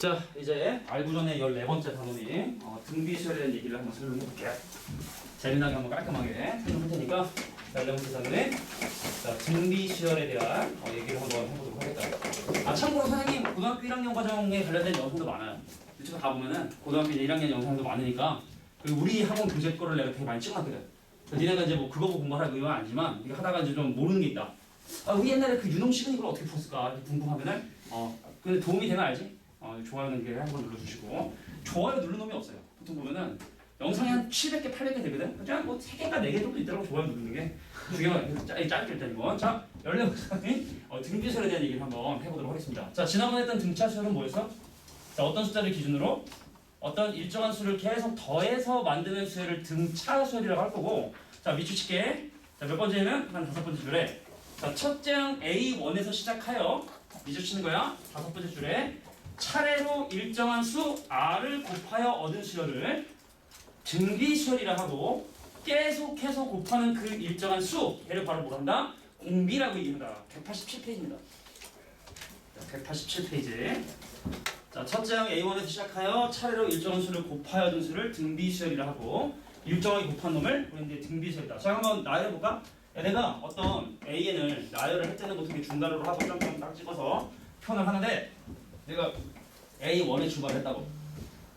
자, 이제 알구전의 14번째 단원인 등비수열에 대한 얘기를 한번 설명해 볼게요. 재미나게 한번 깔끔하게 설명할 테니까 14번째 단원인 등비수열에 대한 얘기를 한번 해보도록 하겠다. 참고로 선생님 고등학교 1학년 과정에 관련된 영상도 많아요. 유튜브 가보면은 고등학교 1학년 영상도 많으니까 그리고 우리 학원 교재 거를 내가 되게 많이 찍어놨거든. 니네가 이제 뭐 그거 보고 공부할 의무는 아니지만 이거 하다가 이제 좀 모르는 게 있다. 우리 옛날에 그 윤홍식은 이걸 어떻게 풀었을까 이렇게 궁금하면은 근데 도움이 되면 알지? 좋아요는 이렇게 한번 눌러주시고 좋아요 누른 놈이 없어요. 보통 보면은 영상이 한 700개, 800개 되거든? 그냥 뭐 3개인가 4개 정도 있더라고 좋아요 누르는 게. 중요한 짧게 일단 이건. 자, 14번째는 등비수열에 대한 얘기를 한번 해보도록 하겠습니다. 자, 지난번에 했던 등차수열은 뭐였어? 자, 어떤 숫자를 기준으로 어떤 일정한 수를 계속 더해서 만드는 수열을 등차수열이라고 할 거고, 자, 밑줄칠게. 자, 몇 번째는 한 5번째 줄에 자, 첫째 항 A1에서 시작하여 밑줄치는 거야. 5번째 줄에 차례로 일정한 수 R을 곱하여 얻은 수열을 등비수열이라 하고 계속해서 곱하는 그 일정한 수 얘를 바로 뭐라 한다? 공비라고 얘기한다. 187페이지입니다. 187페이지. 자, 첫째 항 A1에서 시작하여 차례로 일정한 수를 곱하여 얻은 수를 등비수열이라 하고 일정하게 곱한 놈을 우리는 이제 등비수열이다. 자, 한번 나열해볼까? 내가 어떤 AN을 나열을 할 때는 보통 중괄호로 하고 점점 딱 찍어서 표현을 하는데 내가 A1에 출발을 했다고.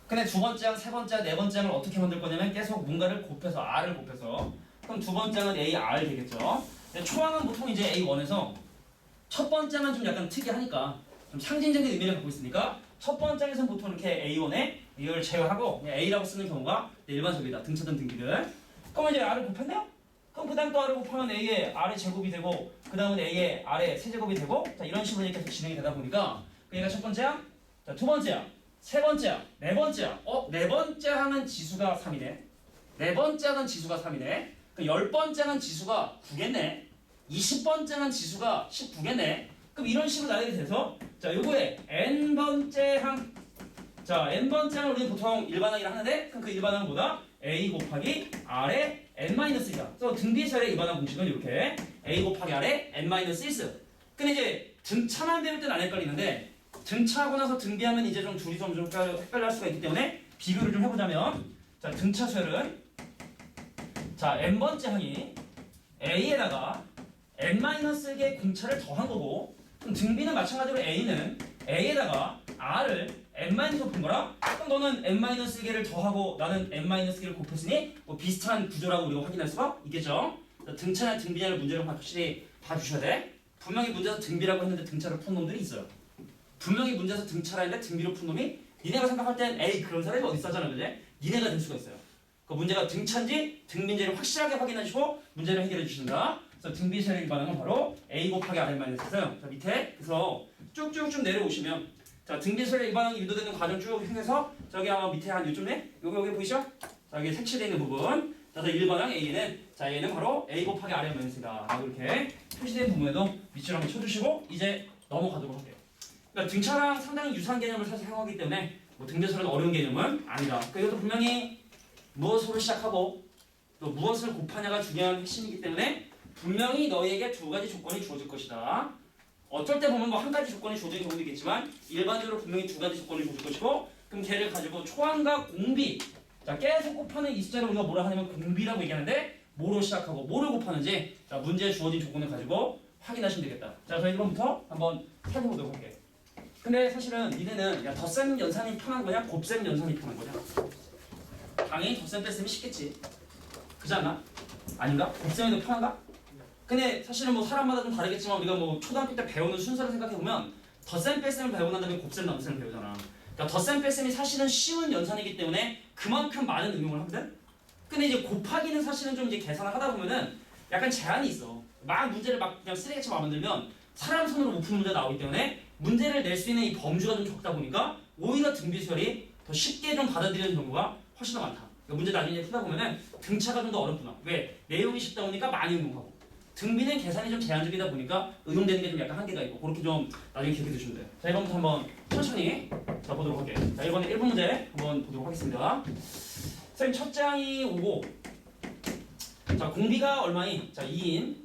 근데 두 번째 항, 세 번째 항, 네 번째 항을 어떻게 만들 거냐면 계속 뭔가를 곱해서 R을 곱해서 그럼 두 번째 항은 AR 되겠죠. 근데 초항은 보통 이제 A1에서 첫 번째 항은 좀 약간 특이하니까 좀 상징적인 의미를 갖고 있으니까 첫 번째 항에서는 보통 이렇게 A1에 이걸 제외하고 그냥 A라고 쓰는 경우가 일반적이다. 등차든 등비를. 그럼 이제 R을 곱했네요? 그럼 그 다음 또 R을 곱하면 A의 R의 제곱이 되고 그 다음은 A의 R의 세제곱이 되고 자 이런 식으로 이렇게 진행이 되다 보니까 얘가 첫 번째 항, 자 두 번째 항, 세 번째 항, 네 번째 항. 네 번째 항은 지수가 3이네. 네 번째 항은 지수가 3이네. 그 10번째 항은 지수가 9겠네. 20번째 항은 지수가 19겠네. 그럼 이런 식으로 나열이 돼서 자 요거에 n번째 항, 자 n번째 항을 우리는 보통 일반항이라 하는데 그럼 그 일반항은 뭐다? a 곱하기 r의 n-1이다. 그래서 등비수열의 일반항 공식은 이렇게 a 곱하기 r의 n-1. 근데 이제 등차만 배울 때는 안 헷갈리는데 등차하고 나서 등비하면 이제 좀 둘이 좀 헷갈릴 수가 있기 때문에 비교를 좀 해보자면 자 등차수열은 자 n번째 항이 a에다가 n-1개 공차를 더한 거고 그럼 등비는 마찬가지로 a는 a에다가 r을 n-1 곱한 거라 그럼 너는 n-1개를 더하고 나는 n-개를 곱했으니 뭐 비슷한 구조라고 우리가 확인할 수가 있겠죠. 등차나 등비냐를 문제를 확실히 봐주셔야 돼. 분명히 문제에서 등비라고 했는데 등차를 푼 놈들이 있어요. 분명히 문제에서 등차라 했는데 등비로 푼 놈이 니네가 생각할 땐 에이 그런 사람이 어디 있었잖아 그제? 니네가 될 수가 있어요. 그 문제가 등차인지 등비인지를 확실하게 확인하시고 문제를 해결해 주신다. 그래서 등비수열의 일반항은 바로 a 곱하기 r만 자 밑에 그래서 쭉쭉쭉 내려오시면 자 등비수열의 일반항이 유도되는 과정 쭉 해서 저기 아마 밑에 한 요쯤에 여기 보이시죠? 자 여기 색칠되어 있는 부분 그래서 일반항 a는 자 얘는 바로 a 곱하기 r만 라고 이렇게 표시된 부분에도 밑줄 한번 쳐주시고 이제 넘어가도록 할게요. 그러니까 등차랑 상당히 유사한 개념을 사실 사용하기 때문에 뭐 등비수열은 어려운 개념은 아니다. 그러니까 이것도 분명히 무엇으로 시작하고 또 무엇을 곱하냐가 중요한 핵심이기 때문에 분명히 너희에게 두 가지 조건이 주어질 것이다. 어쩔 때 보면 뭐 한 가지 조건이 주어진 경우도 있겠지만 일반적으로 분명히 두 가지 조건이 주어질 것이고 그럼 걔를 가지고 초항과 공비 자 계속 곱하는 이 숫자를 우리가 뭐라 하냐면 공비라고 얘기하는데 뭐로 시작하고 뭐를 곱하는지 자 문제에 주어진 조건을 가지고 확인하시면 되겠다. 자 저희 1번부터 한번 살펴보도록 할게요. 근데 사실은 니네는 야 덧셈 연산이 편한 거냐 곱셈 연산이 편한 거냐 당연히 덧셈 뺄셈이 쉽겠지. 그지 않나? 아닌가? 곱셈이 더 편한가? 근데 사실은 뭐 사람마다 좀 다르겠지만 우리가 뭐 초등학교 때 배우는 순서를 생각해보면 덧셈 뺄셈을 배우고 난 다음에 곱셈 남셈을 배우잖아. 그러니까 덧셈 뺄셈이 사실은 쉬운 연산이기 때문에 그만큼 많은 응용을 하거든? 근데 이제 곱하기는 사실은 좀 이제 계산을 하다 보면은 약간 제한이 있어. 막 문제를 막 그냥 쓰레기처럼 만들면 사람 손으로 못 푸는 문제가 나오기 때문에 문제를 낼 수 있는 이 범주가 좀 적다 보니까 오히려 등비수열이 더 쉽게 좀 받아들이는 경우가 훨씬 더 많다. 그러니까 문제 나중에 풀다 보면은 등차가 좀 더 어렵구나. 왜? 내용이 쉽다 보니까 많이 응용하고 등비는 계산이 좀 제한적이다 보니까 응용되는 게 좀 약간 한계가 있고 그렇게 좀 나중에 기억해 두시면 돼요. 자 이번부터 한번 천천히 자 보도록 할게요. 자 이번에 1번 문제 한번 보도록 하겠습니다. 선생님 첫째 항이 오고 자 공비가 얼마인? 자 2인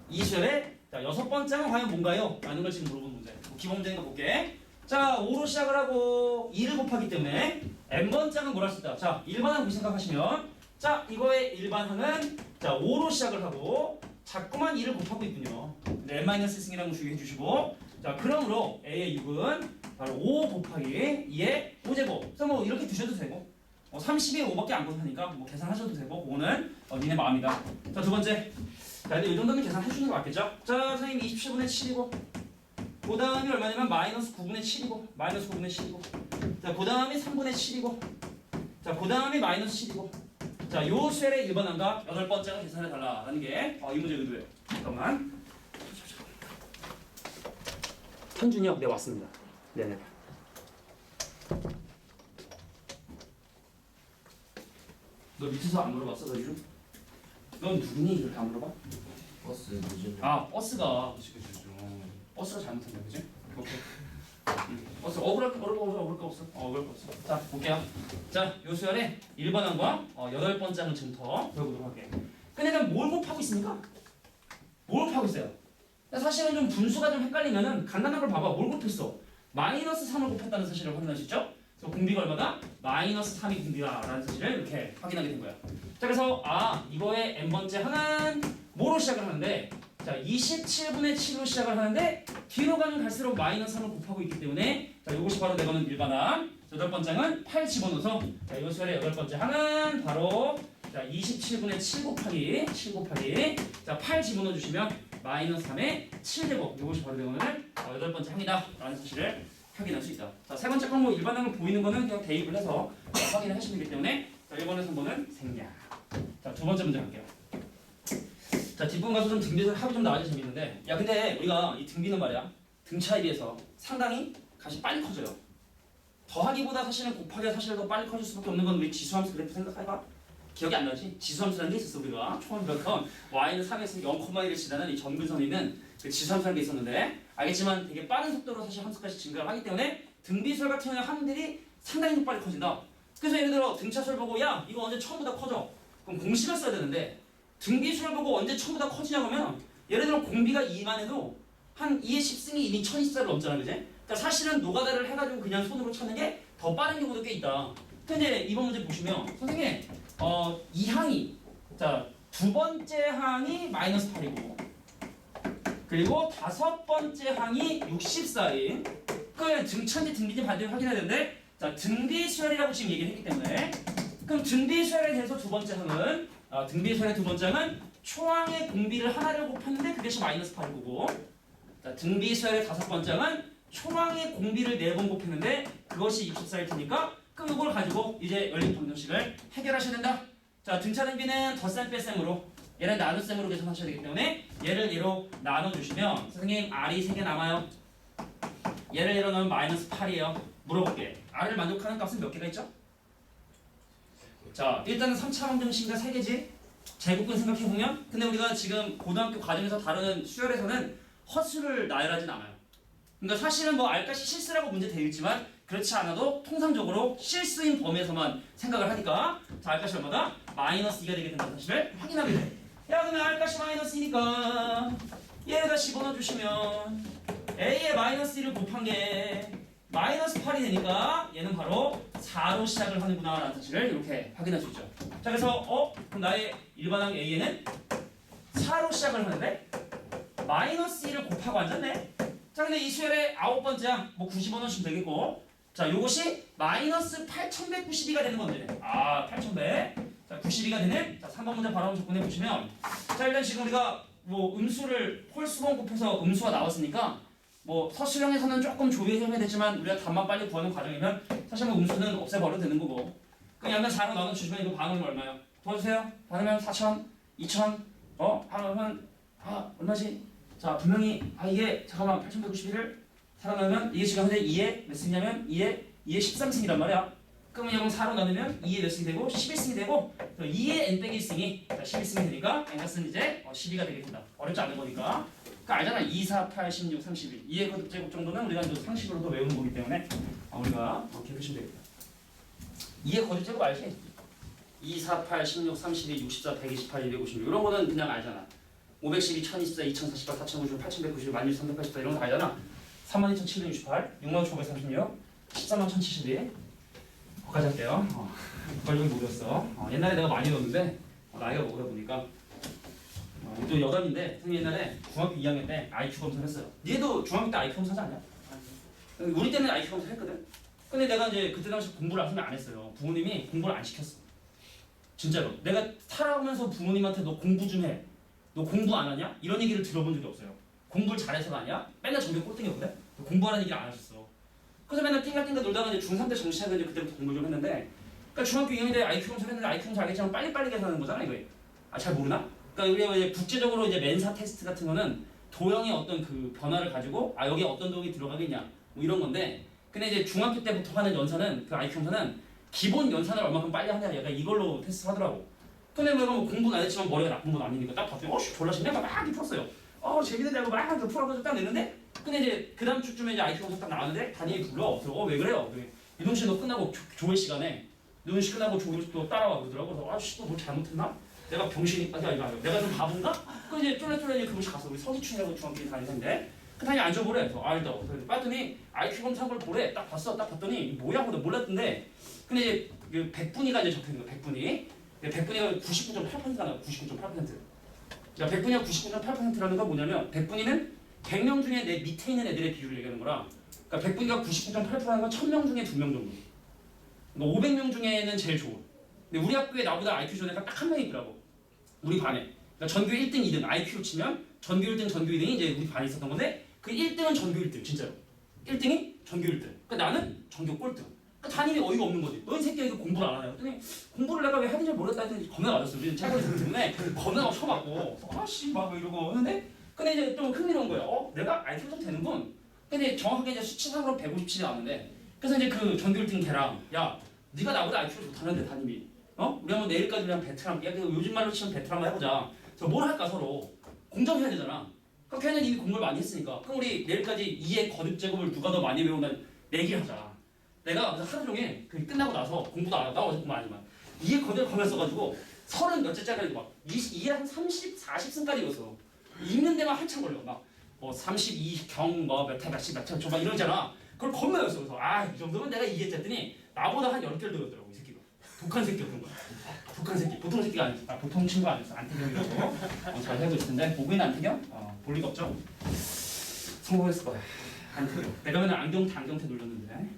이수열의 자 6번째 항은 과연 뭔가요? 라는 걸 지금 물어보는 문제. 기본 문제인 거 볼게. 자 5로 시작을 하고 2를 곱하기 때문에 n번짝은 뭐라 할 수 있다. 자 일반항 생각하시면 자 이거의 일반항은 자 5로 시작을 하고 자꾸만 2를 곱하고 있군요. n-1이라는 거 주의해 주시고 자 그러므로 a의 6은 바로 5 곱하기 2의 5제곱. 그래서 뭐 이렇게 두셔도 되고 30에 5밖에 안 곱하니까 뭐 계산하셔도 되고 그거는 니네 마음이다. 자 두 번째. 자 근데 이 정도면 계산해 주는 게 맞겠죠? 자 선생님 27분의 7이고 그 다음이 얼마냐면 마이너스 9분의 7이고 마이너스 9분의 7이고 자 그 다음이 3분의 7이고 자 그 다음이 마이너스 7이고 자 요 셀의 일반항과 8번째가 계산해달라라는 게 이 문제 의도예요. 잠깐만 현준이 형 네 왔습니다. 네네 너 밑에서 안 물어봤어 너 이름? 넌 누구니 이렇게 안 물어봐? 버스 늦은 아 버스가 버스가 잘못했네 그지? 오케이 버스 억울할 거 없어 억울할 거 없어 자 볼게요 자 요수열의 1번항과 8번째 항을 지금부터 배워보도록 할게 근데 일단 뭘 곱하고 있습니까? 뭘 곱하고 있어요? 사실은 좀 분수가 좀 헷갈리면은 간단한 걸 봐봐 뭘 곱했어? 마이너스 3을 곱했다는 사실을 확인할 수 있죠? 그래서 공비가 얼마다? 마이너스 3이 공비다라는 사실을 이렇게 확인하게 된 거야 자 그래서 이거의 n번째 항은 뭐로 시작을 하는데 자 27분의 7로 시작을 하는데 뒤로 가면 갈수록 마이너스 3을 곱하고 있기 때문에 자 이것이 바로 내거는 일반항 8번째 항은 8 집어넣어서 자 요수열의 8번째 항은 바로 자 27분의 7 곱하기 자 8 집어넣어 주시면 마이너스 3의 7제곱 이것이 바로 내거는 8번째 항이다 라는 사실을 확인할 수 있다. 자, 세 번째 건 뭐 일반항을 보이는 거는 그냥 대입을 해서 확인을 하시면 되기 때문에 자, 1번에서 3번은 생략. 자, 두 번째 문제 갈게요. 자, 뒷부분 가서 좀 등비에서 합이 좀 나와야 재밌는데 야, 근데 우리가 이 등비는 말이야. 등차에 비해서 상당히 값이 빨리 커져요. 더하기보다 사실은 곱하기가 사실 더 빨리 커질 수밖에 없는 건 우리 지수함수 그래프 생각해봐. 기억이 안 나지? 지수함수라는 게 있었어 우리가 초등학교 y는 3에서 0,1을 지나는 이 점근선에 있는 그 지수함수라는 게 있었는데 알겠지만 되게 빠른 속도로 사실 함수까지 증가를 하기 때문에 등비수열 같은 경우에 함들이 상당히 빨리 커진다. 그래서 예를 들어 등차수열 보고 야 이거 언제 처음보다 커져? 그럼 공식을 써야 되는데 등비수열 보고 언제 처음보다 커지냐 그러면 예를 들어 공비가 2만 해도 한 2의 10승이 이미 1024를 넘잖아 그지? 그러니까 사실은 노가다를 해가지고 그냥 손으로 찾는 게 더 빠른 경우도 꽤 있다. 근데 이번 문제 보시면 선생님 이 항이 자 두 번째 항이 마이너스 8이고 그리고 다섯 번째 항이 64인 그러면 등차인지 등비인지 반드시 확인해야 되는데 자 등비수열이라고 지금 얘기를 했기 때문에 그럼 등비수열에 대해서 두 번째 항은 등비수열의 두 번째 항은 초항의 공비를 하나를 곱했는데 그것이 마이너스 8이고 자 등비수열의 다섯 번째 항은 초항의 공비를 4번 곱했는데 그것이 64일 테니까 그럼 이걸 가지고 이제 열린 방정식을 해결하셔야 된다. 자 등차 등비는 덧셈 뺄셈으로 얘를 나눗셈으로 계산하셔야 되기 때문에 얘를 얘로 나눠주시면 선생님 R이 3개 남아요. 얘를 얘로 넣으면 마이너스 8이에요. 물어볼게. R을 만족하는 값은 몇 개가 있죠? 자 일단은 3차 방정식인가 3개지? 제곱근 생각해보면 근데 우리가 지금 고등학교 과정에서 다루는 수열에서는 허수를 나열하진 않아요. 그러니까 사실은 뭐 R값이 실수라고 문제 되어 있지만 그렇지 않아도 통상적으로 실수인 범위에서만 생각을 하니까 자 R값이 얼마다? 마이너스 2가 되게 된다는 사실을 확인하게 돼. 야 그러면 R값이 마이너스 2니까 얘에다 집어넣어 주시면 A에 마이너스 1을 곱한 게 마이너스 8이 되니까 얘는 바로 4로 시작을 하는구나 라는 사실을 이렇게 확인할 수 있죠. 자 그래서 그럼 나의 일반항 A에는 4로 시작을 하는데 마이너스 1을 곱하고 앉았네. 자 근데 이 수열의 9번째 항 뭐 90원 넣으시면 되겠고 자 요것이 마이너스 8192가 되는 건데 8100 자 92가 되는 자 3번 문제 바로 접근해 보시면 자 일단 지금 우리가 뭐 음수를 홀수번 곱해서 음수가 나왔으니까 뭐 서술형에서는 조금 조회해야 되지만 우리가 답만 빨리 구하는 과정이면 사실 뭐 음수는 없애버려도 되는 거고 그럼 양면 4로 나눠주시면 이거 반응은 얼마예요? 도와주세요. 반응은 4,000, 2,000 반응은 얼마지? 자 분명히 이게 잠깐만 8191을 살아나면 이게 지금 현재 2에 몇 승이냐면 2에 13승이란 말이야. 그러면 이건 4로 나누면 2에 몇 승이 되고 11승이 되고 2에 n 빼기 1승이 11승이 되니까 n값은 이제 12가 되게 된다. 어렵지 않은 거니까. 그러니까 알잖아. 2, 4, 8, 16, 31 2의 거듭제곱 정도는 우리가 이제 상식으로도 외우는 거기 때문에 우리가 기억하시면 되겠다. 2의 거듭제곱 알지? 2, 4, 8, 16, 32, 64, 128, 256 이런 거는 그냥 알잖아. 512, 1024, 2048, 4090, 8190, 16384 이런 거 알잖아. 32,768, 69,536, 141,072. 거기까지 할게요. 그걸 좀 모르겠어. 옛날에 내가 많이 넣었는데 나이가 먹다 보니까 또 여담인데 선생님 옛날에 중학교 2학년 때 IQ 검사를 했어요. 니도 중학교 때 IQ 검사하지 않냐? 우리 때는 IQ 검사 했거든. 근데 내가 이제 그때 당시 공부를 안 했어요. 부모님이 공부를 안 시켰어. 진짜로. 내가 살아오면서 부모님한테 너 공부 좀 해. 너 공부 안 하냐? 이런 얘기를 들어본 적이 없어요. 공부를 잘해서가 아니야? 맨날 전교 꼴등이었거든? 공부하는 얘기를 안 하셨어. 그래서 맨날 띵가띵가 놀다가 이제 중3 때 정시 차려서 그때부터 공부를 좀 했는데, 그러니까 중학교 2학년 때 IQ 검사를 했는데 IQ 검사 알겠지만 빨리빨리 계산하는 거잖아, 이거. 잘 모르나? 그러니까 우리가 이제 국제적으로 이제 멘사 테스트 같은 거는 도형의 어떤 그 변화를 가지고 여기 어떤 도형이 들어가겠냐 뭐 이런 건데, 근데 이제 중학교 때부터 하는 연산은 그 IQ 검사는 기본 연산을 얼마큼 빨리 하냐 약간 이걸로 테스트 하더라고. 근데 내가 뭐 공부는 안 했지만 머리가 나쁜 건 아니니까 딱 봤더니 졸라 신나 막 이렇게 풀었어요. 재밌는데 막 이렇게 풀어가지고 딱 냈는데, 근데 이제 그 다음 주쯤에 이제 IQ 검사 딱 나왔는데 담임이 불러. 왜 그래요? 유동 씨 너 끝나고 조회 시간에 유동 씨 끝나고 조회 또 따라와 그러더라고. 그래서 씨 또 뭘 잘못했나? 내가 병신이 내가 좀 바본가? 그 이제 쫄래쫄래 교무실 갔어. 우리 서기춘이라고 중학교 다니는데 그 다니 앉아보래. 그래서 알다. 그래서 봤더니 IQ 검사한 걸 보래. 딱 봤어. 딱 봤더니 뭐야? 하고 몰랐던데. 근데 이제 그 100분위가 이제 적혀 있는 거야. 100분위. 100분위가 99.8%가 나와. 99.8%. 그러니까 100분위가 99.8%라는 건 뭐냐면 100분위는 100명 중에 내 밑에 있는 애들의 비율을 얘기하는 거라. 그러니까 100분위가 99.8%라는 건 1000명 중에 2명 정도. 그러니까 500명 중에는 제일 좋은. 근데 우리 학교에 나보다 IQ 좋은 애가 딱 한 명 있더라고. 우리 반에. 그러니까 전교 1등, 2등 IQ로 치면 전교 1등, 전교 2등이 이제 우리 반에 있었던 건데 그 1등은 전교 1등 진짜로. 1등이 전교 1등. 그러니까 나는 전교 꼴등. 그러니까 담임이 어이가 없는 거지. 너 이 새끼야 이거 공부를 안 하냐? 그랬더니 공부를 내가 왜 하는지 모르겠다 했더니 겁나 맞았어. 우리는 책을 듣기 때문에 겁나 막 쳐맞고 아씨 막 이러고 하는데, 근데 이제 좀 흥미로운 거예요. 내가 IQ 좀 되는군. 근데 정확하게 이제 수치상으로 157이 나왔는데, 그래서 이제 그 전교 1등 걔랑 야 네가 나보다 IQ를 좋다는데 담임이 우리 한번 내일까지 그냥 배틀 한번 요즘 말로 치면 배틀 한번 해보자. 그래서 뭘 할까 서로 공정해야 되잖아. 그럼 걔는 이미 공부를 많이 했으니까 그럼 우리 내일까지 2의 거듭 제곱을 누가 더 많이 배우나 내기하자. 내가 그래서 하루 종일 그 끝나고 나서 공부도 안 하고 나 어제 공부 안 하지만 2의 거듭을 검을 써가지고 30 몇째짜리 막 2에 한 30, 40승까지 읽었어. 읽는 데만 한참 걸려. 막 뭐 32경 뭐몇 회 몇십 몇회 막 이러잖아. 그걸 겁나 외웠어. 그래서 이 정도면 내가 이해했지 했더니 나보다 한 10개를 더 외웠더라고. 이 새끼가. 독한 새끼였던 거야. 독한 새끼. 보통 새끼가 아니었어. 보통 친구 아니었어. 안태경이라고. 잘 살고 있을 텐데. 보고 있는 안태경? 볼 리가 없죠. 성공했을 거야. 안태경. 내가 맨날 안경태 놀렸는데.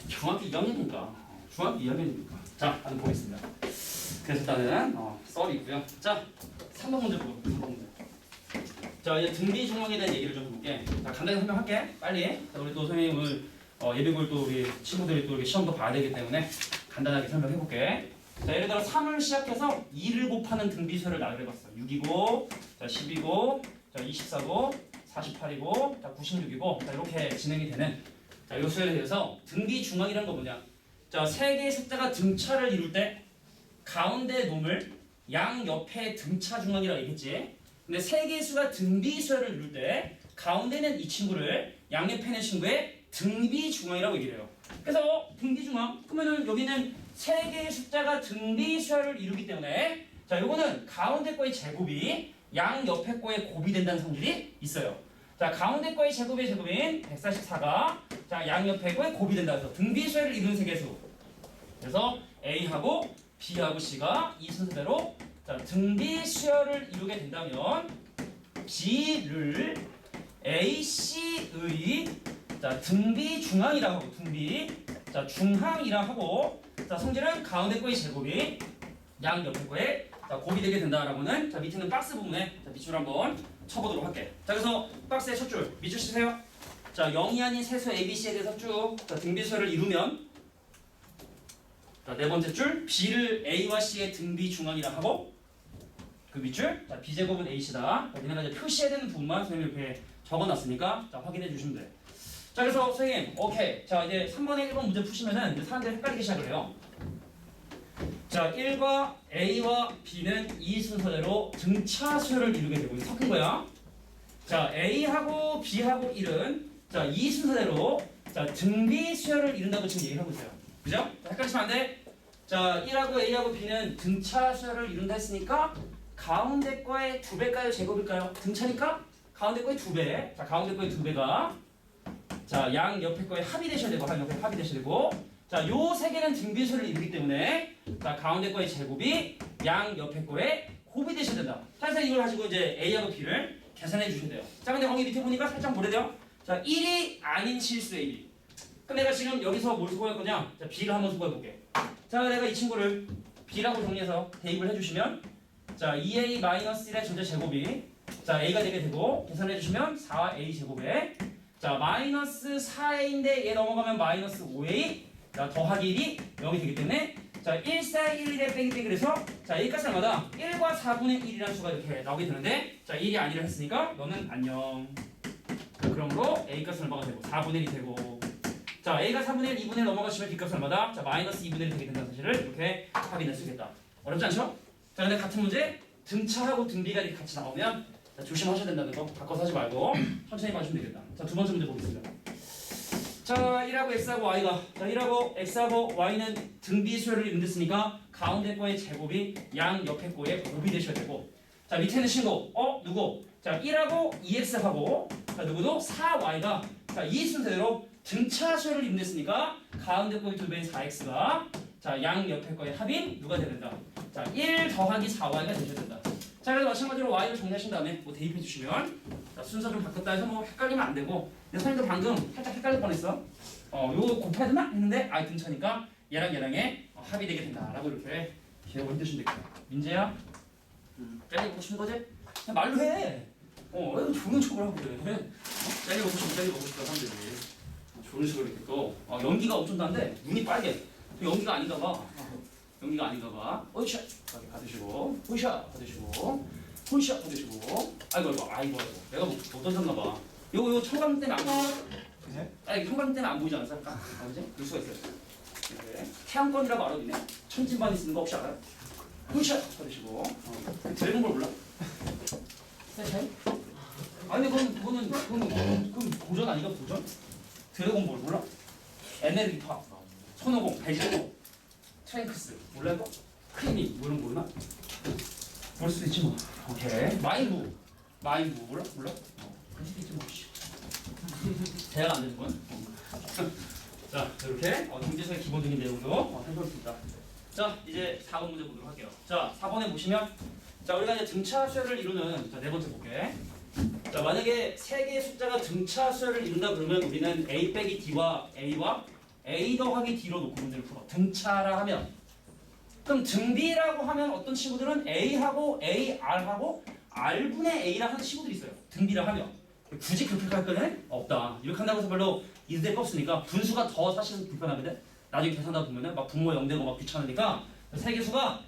중학교 2학년이니까. 중학교 2학년이니까. 자, 한번 보겠습니다. 그래서 일단은 썰이 있고요. 자, 3번 문제 보고 3번 문제. 자, 이제 등비 중앙에 대한 얘기를 좀 해볼게. 자, 간단히 설명할게. 빨리. 자, 우리 또 선생님 오늘 예비고일 또 우리 친구들이 또 시험도 봐야 되기 때문에 간단하게 설명해볼게. 자, 예를 들어 3을 시작해서 2를 곱하는 등비수를 나열해봤어. 6이고, 자 10이고, 자 24고, 48이고, 자 96이고, 자 이렇게 진행이 되는 자 요 수에 대해서 등비 중앙이란 건 뭐냐? 자, 세 개의 숫자가 등차를 이룰 때 가운데 놈을 양 옆에 등차 중앙이라고 얘기했지. 근데 세 개의 수가 등비수를 이룰 때 가운데는 이 친구를 양옆에 있는 친구의 등비 중앙이라고 얘기를 해요. 그래서 등비 중앙 그러면은 여기는 세 개의 숫자가 등비 수열을 이루기 때문에 자 요거는 가운데 거의 제곱이 양 옆에 거의 곱이 된다는 성질이 있어요. 자 가운데 거의 제곱인 144가 자 양 옆에 거의 곱이 된다 해서 등비 수열을 이루는 세 개수. 그래서 A하고 B하고 C가 이 순서대로 자 등비 수열을 이루게 된다면 B를 AC의 자 등비 중앙이라고 하고 등비 자 중항이라 하고 자 성질은 가운데 거의 제곱이 양 옆에 거에 자 곱이 되게 된다라고는 자 밑에는 박스 부분에 자 밑줄 한번 쳐보도록 할게. 자 그래서 박스의 첫 줄 밑줄 치세요. 자 0이 아닌 세수 ABC에 대해서 쭉 자 등비수열을 이루면 자 네 번째 줄 B를 A와 C의 등비 중앙이라 하고 그 밑줄 자 B제곱은 AC다. 자, 니네가 이제 표시해야 되는 부분만 선생님이 이렇게 적어놨으니까 자 확인해 주시면 돼. 자 그래서 선생님 오케이 자 이제 3번에 1번 문제 푸시면은 이제 사람들이 헷갈리기 시작을 해요. 자 1과 A와 B는 이 순서대로 등차 수열을 이루게 되고 섞은 거야. 자 A하고 B하고 1은 자 이 순서대로 자 등비 수열을 이룬다고 지금 얘기를 하고 있어요. 그죠? 자, 헷갈리시면 안 돼. 자 1하고 A하고 B는 등차 수열을 이룬다 했으니까 가운데 거의 2배일까요? 제곱일까요? 등차니까 가운데 거의 2배. 자, 가운데 거의 2배가 자, 양 옆에 거에 합이 되셔야 되고, 양 옆에 합이 되셔야 되고, 자, 요 세 개는 등비수열을 이루기 때문에, 자, 가운데 거의 제곱이 양 옆에 거에 곱이 되셔야 된다. 그래서 이걸 가지고 이제 A하고 B를 계산해 주셔야 돼요. 자, 근데 거기 밑에 보니까 살짝 뭐래 돼요? 자, 1이 아닌 실수의 1이. 그럼 내가 지금 여기서 뭘 수고할 거냐? 자, B를 한번 수고해 볼게. 자, 내가 이 친구를 B라고 정리해서 대입을 해주시면, 자, 2A-1의 전체 제곱이, 자, A가 되게 되고, 계산해 주시면 4A 제곱에, 자, 마이너스 4A인데 얘 넘어가면 마이너스 5A, 자, 더하기 1이 0이 되기 때문에, 자, 1, 4, 1, 1에 빼기 빼기 그래서, 자, A값 얼마다? 1과 4분의 1이라는 수가 이렇게 나오게 되는데, 자, 1이 아니라 했으니까 너는 안녕. 그러므로 A값은 얼마가 되고, 4분의 1이 되고, 자, A가 3분의 1, 2분의 1 넘어가시면 B값은 얼마다? 자, 마이너스 2분의 1이 되게 된다는 사실을 이렇게 확인할 수 있겠다. 어렵지 않죠? 자, 근데 같은 문제, 등차하고 등비가 이렇게 같이 나오면, 자, 조심하셔야 된다는 거 바꿔서 하지 말고 천천히 봐주면 되겠다. 자, 두 번째 문제 보겠습니다. 자, 1하고 x하고 y가, 자, 1하고 x하고 y는 등비수열을 이룬댔으니까 가운데 거의 제곱이 양 옆에 거의 곱이 되셔야 되고, 자, 밑에는 신고, 누구? 자, 1하고 2x하고, 자, 누구도 4y가, 자, 이 순서대로 등차수열을 이룬댔으니까 가운데 거의 2배인 4x가, 자, 양 옆에 거의 합인 누가 돼야 된다? 자, 1 더하기 4y가 되셔야 된다. 자, 그래서 마찬가지로 y를 정리하신 다음에 뭐 대입해 주시면, 자, 순서 좀 바꿨다 해서 뭐 헷갈리면 안 되고, 근데 선생님도 방금 살짝 헷갈릴 뻔했어. 요거 곱해야 되나? 했는데 아이 등차니까 얘랑 얘랑의 합이 되게 된다라고 이렇게 기억을 해두시면 되겠다. 민재야, 짤리 먹고 싶은 거지? 그냥 말로 해. 왜 좋은 척을 하고 그래? 짤리 먹고 싶으면 짤리 먹고 싶다 사람들이. 좋은 식으로 이렇게 또 연기가 엄청 난데 눈이 빨개. 연기가 아닌가 봐. 연기가 아닌가 봐. 어이샤 이렇게 받으시고, 호이샤 받으시고, 호이샤 받으시고. 아이고. 내가 못 던졌나 봐. 요거 청강 때문에 안 보이죠? 그래? 아니 청강 때문에 안 보이지 않습니까? 그지? 그럴 수가 있어요. 이렇게 태양권이라고 알아두네. 천진반이 쓰는 거 혹시 알아요? 호이샤 받으시고. 드래곤 볼 몰라? 네? 아니 그거는 고전 아니가 고전? 드래곤 볼 몰라? 에네르기파, 손오공, 배지공, 트랭크스 몰라 이거? 크리미 뭐 이런 거 모르나? 모를 수도 있지 뭐. 오케이. 마인부 몰라? 그럴 수도 있지 뭐. 대화가 안 되는군. 자, 이렇게 등비수의 기본적인 내용도 해볼 수 있다. 자, 이제 4번 문제 보도록 할게요. 자, 4번에 보시면, 자, 우리가 이제 등차수열을 이루는, 자, 네 번째 볼게. 자, 만약에 세 개의 숫자가 등차수열을 이룬다 그러면 우리는 a 빼기 d와 a와 a 더하기 d로 놓고 문제를 풀어. 등차라 하면. 그럼 등비라고 하면 어떤 친구들은 a하고 ar하고 r분의 a라 하는 친구들이 있어요. 등비라 하면. 굳이 그렇게 할 거는 없다. 이렇게 한다고 해서 별로 이득될 거 없으니까 분수가 더 사실은 불편하거든. 나중에 계산하다 보면은 막 분모 0되고 막 귀찮으니까 세 개수가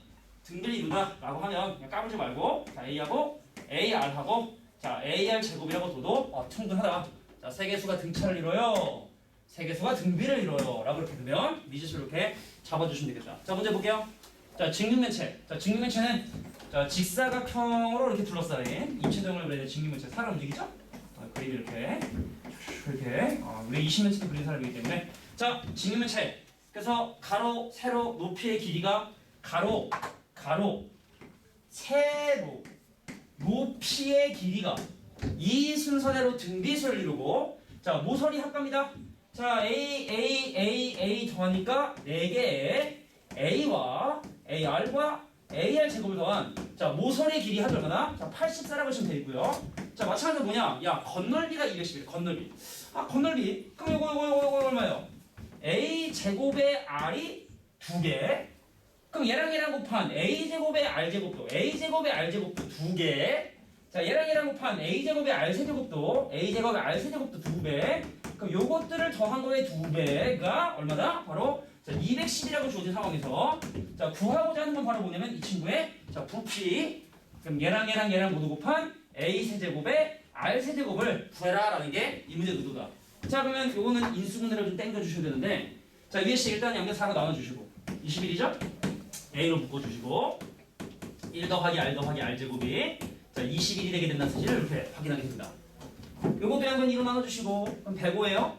등비를 이룬다라고 하면 그냥 까불지 말고, 자, a하고 ar하고, 자, AR 제곱이라고 둬도 충분하다. 자, 세 개수가 등차를 이뤄요. 세 개수가 등비를 이뤄요. 라고 이렇게 두면 미지수를 이렇게 잡아주시면 되겠다. 자, 문제 볼게요. 자, 직육면체. 자, 직육면체는 자, 직사각형으로 이렇게 둘러싸인 입체적으로 그려야 직육면체. 사람 움직이죠? 그림이 이렇게 우리 20면체도 그린 사람이기 때문에, 자, 직육면체. 그래서 가로, 세로, 높이의 길이가 가로, 세로, 높이의 길이가 이 순서대로 등비수를 이루고, 자, 모서리 합갑니다. 자, A 더하니까 4개의 A와 AR과 AR 제곱을 더한, 자, 모서리의 길이 합이 얼마나? 자, 84라고 하시면 되고요. 자, 마찬가지로 뭐냐? 야, 건널비가 210이래. 건널비. 건널비. 그럼 요거 얼마예요? A 제곱의 R이 2개. 그럼 얘랑 곱한 A 제곱의 R 제곱도, A 제곱의 R 제곱도 2개. 자, 얘랑 곱한 A 제곱의 R 세제곱도, A 제곱의 R 세제곱도 2배. 그럼 요것들을 더한 거의 2배가 얼마다? 바로, 자, 210이라고 주어진 상황에서, 자, 구하고자 하는 건 바로 뭐냐면 이 친구의, 자, 부피. 그럼 얘랑 모두 곱한 A 세제곱의 R 세제곱을 구해라라는 게 이 문제 의도다. 자, 그러면 요거는 인수분해를 좀 땡겨 주셔야 되는데, 자, 위에씩 일단 양변 4로 나눠 주시고, 21이죠? A로 묶어 주시고, 1 더하기 R 더하기 R 제곱이, 자, 21이 되게 된다는 사실을 이렇게 확인하게 됩니다. 요것도 양변 2로 나눠 주시고, 그럼 105예요?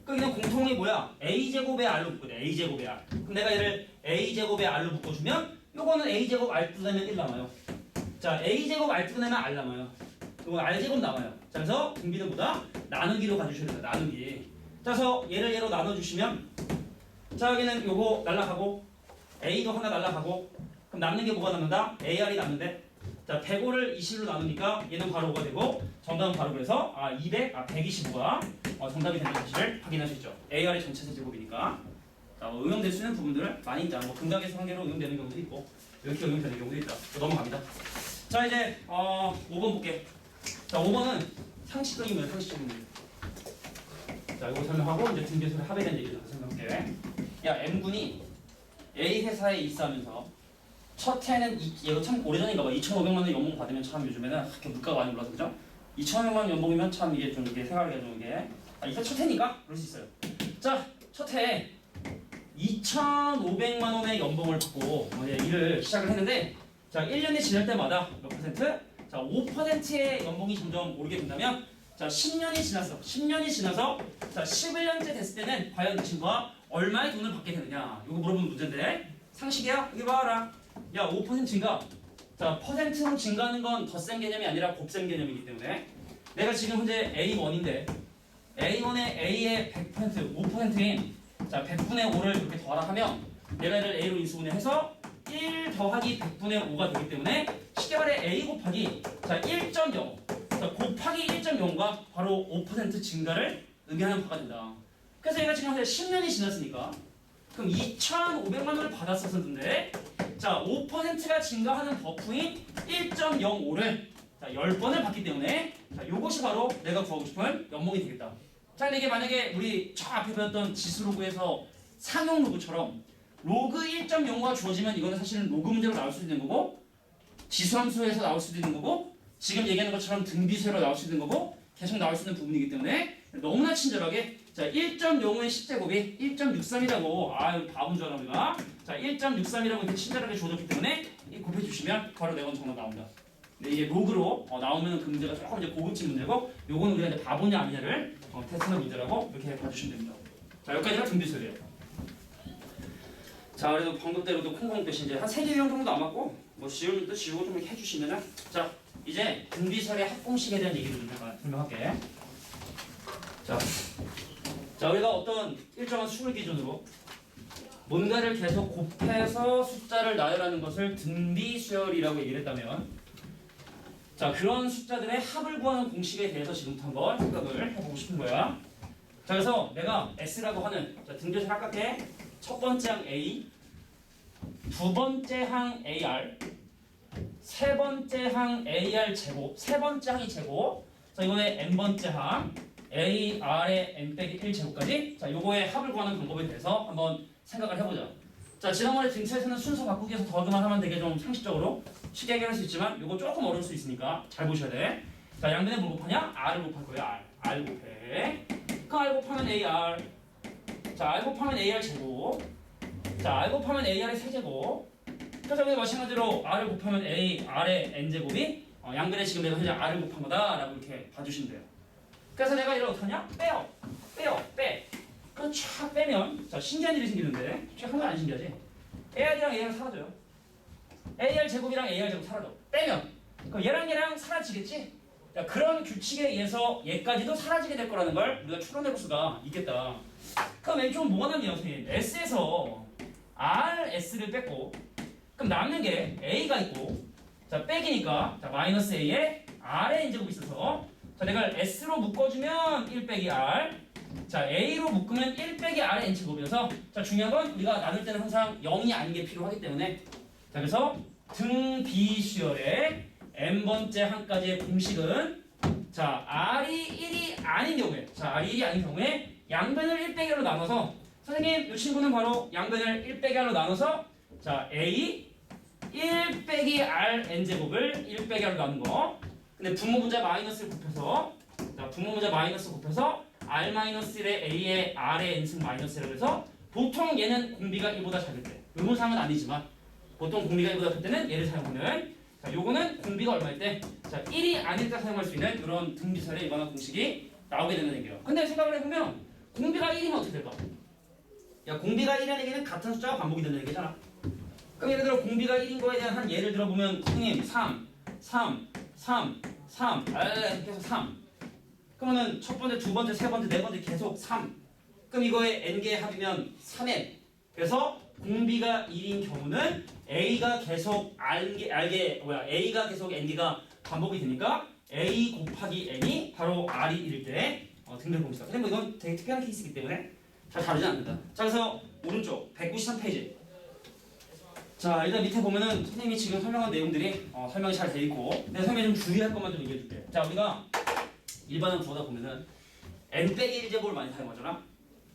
그냥 공통이 뭐야? A제곱에 R로 묶어야 돼. A제곱에 R. 그럼 내가 얘를 A제곱에 R로 묶어주면, 요거는 A제곱 R 뜯어내면 1 남아요. 자, A제곱 R 뜯어내면 R 남아요. 이건 R제곱 남아요. 자, 그래서 등비는 뭐다? 나누기로 가주셔야 된다. 나누기. 자, 그래서 얘를 얘로 나눠주시면 자, 여기는 요거 날라가고 A도 하나 날라가고 그럼 남는 게 뭐가 남는다? AR이 남는데 자, 105를 20로 나누니까 얘는 바로 5가 되고 정답은 바로 그래서 125가 정답이 되는 사실을 확인할 수 있죠. AR의 전체 세제곱이니까. 자, 응용될 수 있는 부분들을 많이 있다. 뭐 근각에서 한계로 응용되는 경우도 있고 이렇게 응용되는 경우도 있다. 넘어갑니다. 자, 이제 5번 볼게. 자, 5번은 상식적인 문제, 상식적인 문제. 자, 이거 설명하고 이제 등비수를 합에 대한 얘기를 설명할게. 야, M군이 A 회사에 입사하면서 첫 해는 얘가 참 오래전인가 봐. 2,500만 원 연봉 받으면 참 요즘에는 이렇게 물가가 많이 올라서 그죠? 2,500만 원 연봉이면 참 이게 좀 이게 생활하기가 좀 이게 이게 첫 해니까 그럴 수 있어요. 자, 첫 해에 2,500만 원의 연봉을 받고 일을 시작을 했는데 자, 1년이 지날 때마다 몇 퍼센트? 자, 5%의 연봉이 점점 오르게 된다면 자, 10년이 지났어. 10년이 지나서 자, 11년째 됐을 때는 과연 그 친구가 얼마의 돈을 받게 되느냐? 이거 물어보는 문제인데 상식이야? 여기 봐라. 야, 5% 증가. 자, 퍼센트로 증가하는 건 덧셈 개념이 아니라 곱셈 개념이기 때문에 내가 지금 현재 A1인데 A1의 A의 100%, 5%인 자, 100분의 5를 이렇게 더하라 하면 내가 얘를 A로 인수분해 해서 1 더하기 100분의 5가 되기 때문에 쉽게 말해 A 곱하기 자, 1.0 자, 곱하기 1.0가 바로 5% 증가를 의미하는 바가 된다. 그래서 얘가 지금 현재 10년이 지났으니까 그럼 2,500만 원을 받았었는데 자, 5%가 증가하는 버프인 1.05를 자, 10번을 받기 때문에 자, 요것이 바로 내가 구하고 싶은 연봉이 되겠다. 자, 근데 이게 만약에 우리 저 앞에 배웠던 지수로그에서 상용 로그처럼 로그 1.05가 주어지면 이거는 사실은 로그 문제로 나올 수도 있는 거고 지수함수에서 나올 수도 있는 거고 지금 얘기하는 것처럼 등비수로 나올 수도 있는 거고 계속 나올 수 있는 부분이기 때문에 너무나 친절하게 자, 1.05의 10제곱이 1.63이라고 바본 줄 알아 우리가 자, 1.63이라고 이렇게 친절하게 줘줬기 때문에 곱해주시면 바로 내가 정답 나옵니다. 근데 이게 로그로 나오면 그 문제가 조금 이제 고급진 문제고 요거는 우리가 이제 바보냐 아니냐를 테스트하는 문제라고 이렇게 봐주시면 됩니다. 자, 여기까지가 등비수예요. 자, 그래도 방금대로도 콩콩 대신 이제 한 3개 유형 정도 남았고 뭐 지울 일도 지우고 좀 이렇게 해주시면은 자, 이제 등비설의 합공식에 대한 얘기를 좀 잠깐 설명할게. 자, 우리가 어떤 일정한 수를 기준으로 뭔가를 계속 곱해서 숫자를 나열하는 것을 등비수열이라고 얘기를 했다면 자, 그런 숫자들의 합을 구하는 공식에 대해서 지금부터 한번 생각을 해보고 싶은 거야. 자, 그래서 내가 S라고 하는 자, 등비수열 합각해 첫 번째 항 A, 두 번째 항 AR, 세 번째 항 AR 제곱, 세 번째 항이 제곱, 자, 이거의 n번째 항 AR의 n 빼기 1 제곱까지 자, 요거의 합을 구하는 방법에 대해서 한번 생각을 해보자. 자, 지난번에 등차에서는 순서 바꾸기에서 더하기만 하면 되게 좀 상식적으로 쉽게 해결할 수 있지만 요거 조금 어려울 수 있으니까 잘 보셔야 돼. 자, 양변에 뭘 곱하냐? R을 곱할 거야. R 곱해. 그 R 곱하면 AR. 자, R 곱하면 AR 제곱. 자, R 곱하면 AR의 세제곱. 그래서 여기 마찬가지로 R을 곱하면 AR의 n제곱이 양변에 지금 내가 현재 R을 곱한 거다라고 이렇게 봐주시면 돼요. 그래서 내가 이걸 어떻게 하냐? 빼. 그럼 쫙 빼면 자, 신기한 일이 생기는데 쫙 하면 안 신기하지? AR이랑 AR 사라져요. AR 제곱이랑 AR 제곱 사라져. 빼면 그럼 얘랑 사라지겠지? 자, 그런 규칙에 의해서 얘까지도 사라지게 될 거라는 걸 우리가 추론해볼 수가 있겠다. 그럼 왼쪽은 뭐가 남냐, 선생님? S에서 RS를 뺐고 그럼 남는 게 A가 있고 자, 빼기니까 자, 마이너스 A에 R의 n제곱이 있어서 자, 내가 S로 묶어주면 1 빼기 R 자, A로 묶으면 1 빼기 R의 n제곱이어서 자, 중요한 건 우리가 나눌 때는 항상 0이 아닌 게 필요하기 때문에 자, 그래서 등비수열의 n번째 항까지의 공식은 자, R이 1이 아닌 경우에 자, R이 1이 아닌 경우에 양변을 1 빼기 R로 나눠서 선생님, 이 친구는 바로 양변을 1 빼기 R로 나눠서 자, A 1 빼기 R n제곱을 1 빼기 R로 나눈 거 근데 분모 분자 마이너스를 곱해서 자, 분모 분자 마이너스 곱해서 R 마이너스 1의 A의 R의 n승 마이너스라고 해서 보통 얘는 공비가 1보다 작을 때 의무상은 아니지만 보통 공비가 1보다 작을 때는 얘를 사용하는 자, 요거는 공비가 얼마일 때 자, 1이 아닐 때 사용할 수 있는 이런 등비설의 이거나 공식이 나오게 되는 얘기예요. 근데 생각을 해보면 공비가 1이면 어떻게 될까? 야, 공비가 1이라는 얘기는 같은 숫자가 반복이 되는 얘기잖아. 그럼 예를 들어 공비가 1인 거에 대한 한 예를 들어보면 선생님 3 3 계속 3 그러면은 첫 번째, 두 번째, 세 번째, 네 번째 계속 3 그럼 이거의 n개의 합이면 3n 그래서 공비가 1인 경우는 A가 계속 A가 계속 n개가 반복이 되니까 A 곱하기 n이 바로 R이 1일 때 등별 공식이다. 근데 뭐 이건 되게 특별한 케이스이기 때문에 잘 다르지 않는다. 자 그래서 오른쪽 193페이지 자 일단 밑에 보면은 선생님이 지금 설명한 내용들이 설명이 잘 돼 있고 내가 설명에 좀 주의할 것만 좀 얘기해 줄게. 자 우리가 일반은 구하다 보면은 n-1제곱을 많이 사용하잖아.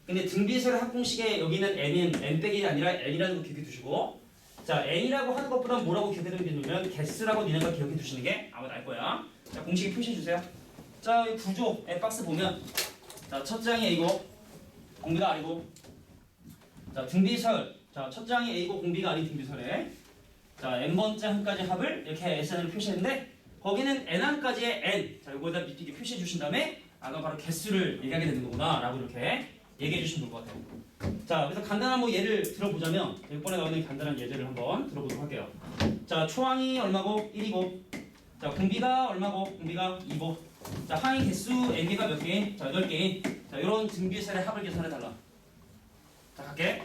근데 등비설의 합공식에 여기는 n은 n-1이 아니라 n이라는 거 기억해 두시고 자 n이라고 하는 것보다 뭐라고 기억해 두는 게 좋으면 개수라고 니네가 기억해 두시는 게 아마 나을 거야. 자 공식에 표시해 주세요. 자 이 구조의 박스 보면 자 첫 장이 A고 공비가 R이고 자 등비설 자 첫 장이 A고 공비가 R이 등비설에 자 n번째 항까지 합을 이렇게 SN으로 표시했는데 거기는 n항까지의 n 자 요거에다 밑에 표시해 주신 다음에 아까 바로 개수를 얘기하게 되는 거구나 라고 이렇게 얘기해 주시면 좋을 것 같아요. 자 그래서 간단한 뭐 예를 들어보자면 이번에 나오는 간단한 예제를 한번 들어보도록 할게요. 자 초항이 얼마고 1이고 자 공비가 얼마고 공비가 2고 자 항의 개수 n개가 몇 개인? 자 8개인 자 요런 등비설의 합을 계산해 달라. 자 갈게.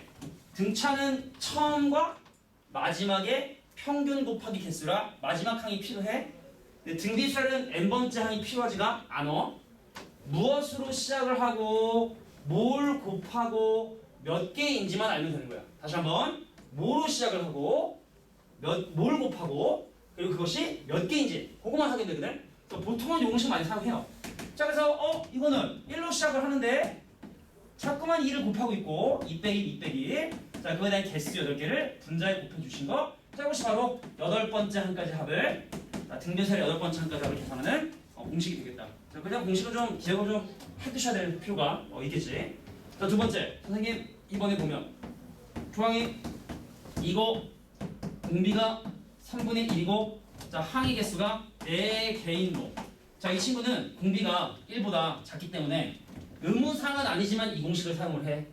등차는 처음과 마지막에 평균 곱하기 개수라 마지막 항이 필요해. 근데 등비설은 n번째 항이 필요하지가 않아. 무엇으로 시작을 하고 뭘 곱하고 몇 개인지만 알면 되는 거야. 다시 한번 뭐로 시작을 하고 뭘 곱하고 그리고 그것이 몇 개인지 그것만 하게 되거든. 보통은 이 공식 많이 사용해요. 자 그래서 이거는 1로 시작을 하는데 자꾸만 2를 곱하고 있고 2 빼기 2 빼기 자 그거에 대한 개수 8개를 분자에 곱해주신 거 자 이것이 바로 8번째 항까지 합을 등비설의 8번째 항까지 합을 계산하는 공식이 되겠다. 자 그냥 공식을 좀 기억을 좀 해두셔야 될 필요가 있겠지. 자 두 번째 선생님 이번에 보면 조항이 2고 공비가 3분의 1이고 자 항의 개수가 4개인 로. 자 이 친구는 공비가 1보다 작기 때문에 의무상은 아니지만 이 공식을 사용을 해.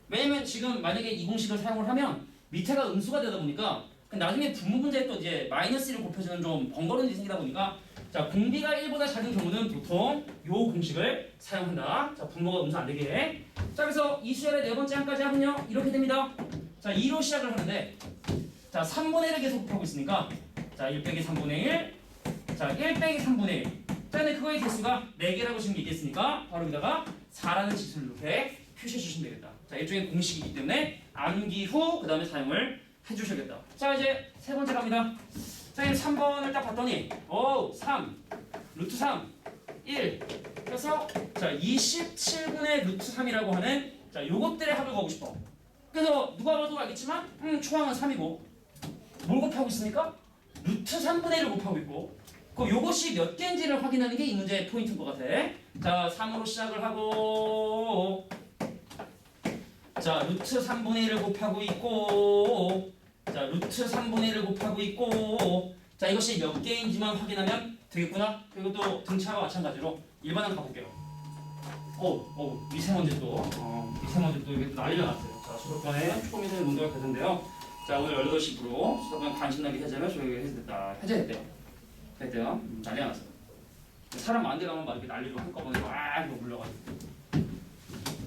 왜냐면 지금 만약에 이 공식을 사용을 하면 밑에가 음수가 되다 보니까 나중에 분모 문제에 또 이제 마이너스 1을 곱해주는 좀 번거로운 일이 생기다 보니까 자 공비가 1보다 작은 경우는 보통 요 공식을 사용한다. 자 분모가 음수 안 되게 해. 자 그래서 이 수열의 네 번째 항까지 하면요 이렇게 됩니다. 자 2로 시작을 하는데 자 3분의 1을 계속 곱하고 있으니까 자 1 빼기 3분의 1 자 1 빼기 3분의 1 자 근데 그거의 개수가 4개라고 지금 얘기했으니까 바로 여기다가 4라는 지수를 이렇게 표시해 주시면 되겠다. 자 일종의 공식이기 때문에 암기 후 그 다음에 사용을 해주셔야겠다. 자 이제 세 번째 갑니다. 자 3번을 딱 봤더니 3 루트 3 1 그래서 자 27분의 루트 3이라고 하는 자 요것들의 합을 구하고 싶어. 그래서 누가 봐도 알겠지만 초항은 3이고 뭘 곱하고 있습니까? 루트 3분의 1을 곱하고 있고 그럼 요것이 몇 개인지를 확인하는 게 이 문제의 포인트인 것 같아. 자 3으로 시작을 하고 자 루트 3분의 1을 곱하고 있고 자 루트 3분의 1을 곱하고 있고 자 이것이 몇 개인지만 확인하면 되겠구나. 그리고 또 등차와 마찬가지로 일반항 가볼게요. 미세먼지도 이게 난리가 났어요. 자 수도권에 초미세 농도가 개선돼요. 자 오늘 18시부로 수도권 간신나게 해제하면 저희가 해제됐대요. 난리가 났어요. 사람 많은 데 가면 막 이렇게 난리로 한꺼번에 막 물려가지고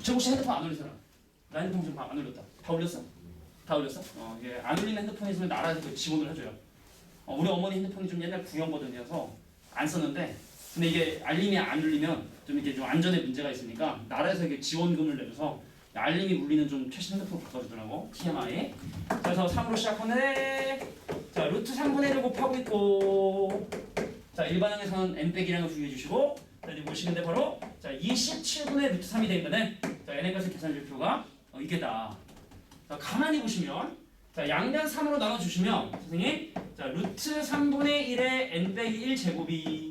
저 혹시 핸드폰 안 올린 사람? 나 핸드폰 좀 안 올렸다. 다 올렸어? 다 올렸어? 이게 안 올리는 핸드폰이 있으면 나라에서 지원을 해줘요. 우리 어머니 핸드폰이 좀 옛날 구형 버전이어서 안 썼는데 근데 이게 알림이 안 울리면 좀 이렇게 좀 안전에 문제가 있으니까 나라에서 이게 지원금을 내줘서 알림이 울리는 좀 최신 핸드폰 바꿔주더라고. TMI. 그래서 3으로 시작하는데 자 루트 3분의 1을 곱하고 있고 자 일반항에서는 n-1을 주의해 주시고 자 이제 보시는데 바로 자 27분의 루트 3이 되니까는 자 n의 값을 계산해 줄 필요가 있겠다. 자 가만히 보시면 자 양변 3으로 나눠주시면 선생님 자 루트 3분의 1의 n-1 제곱이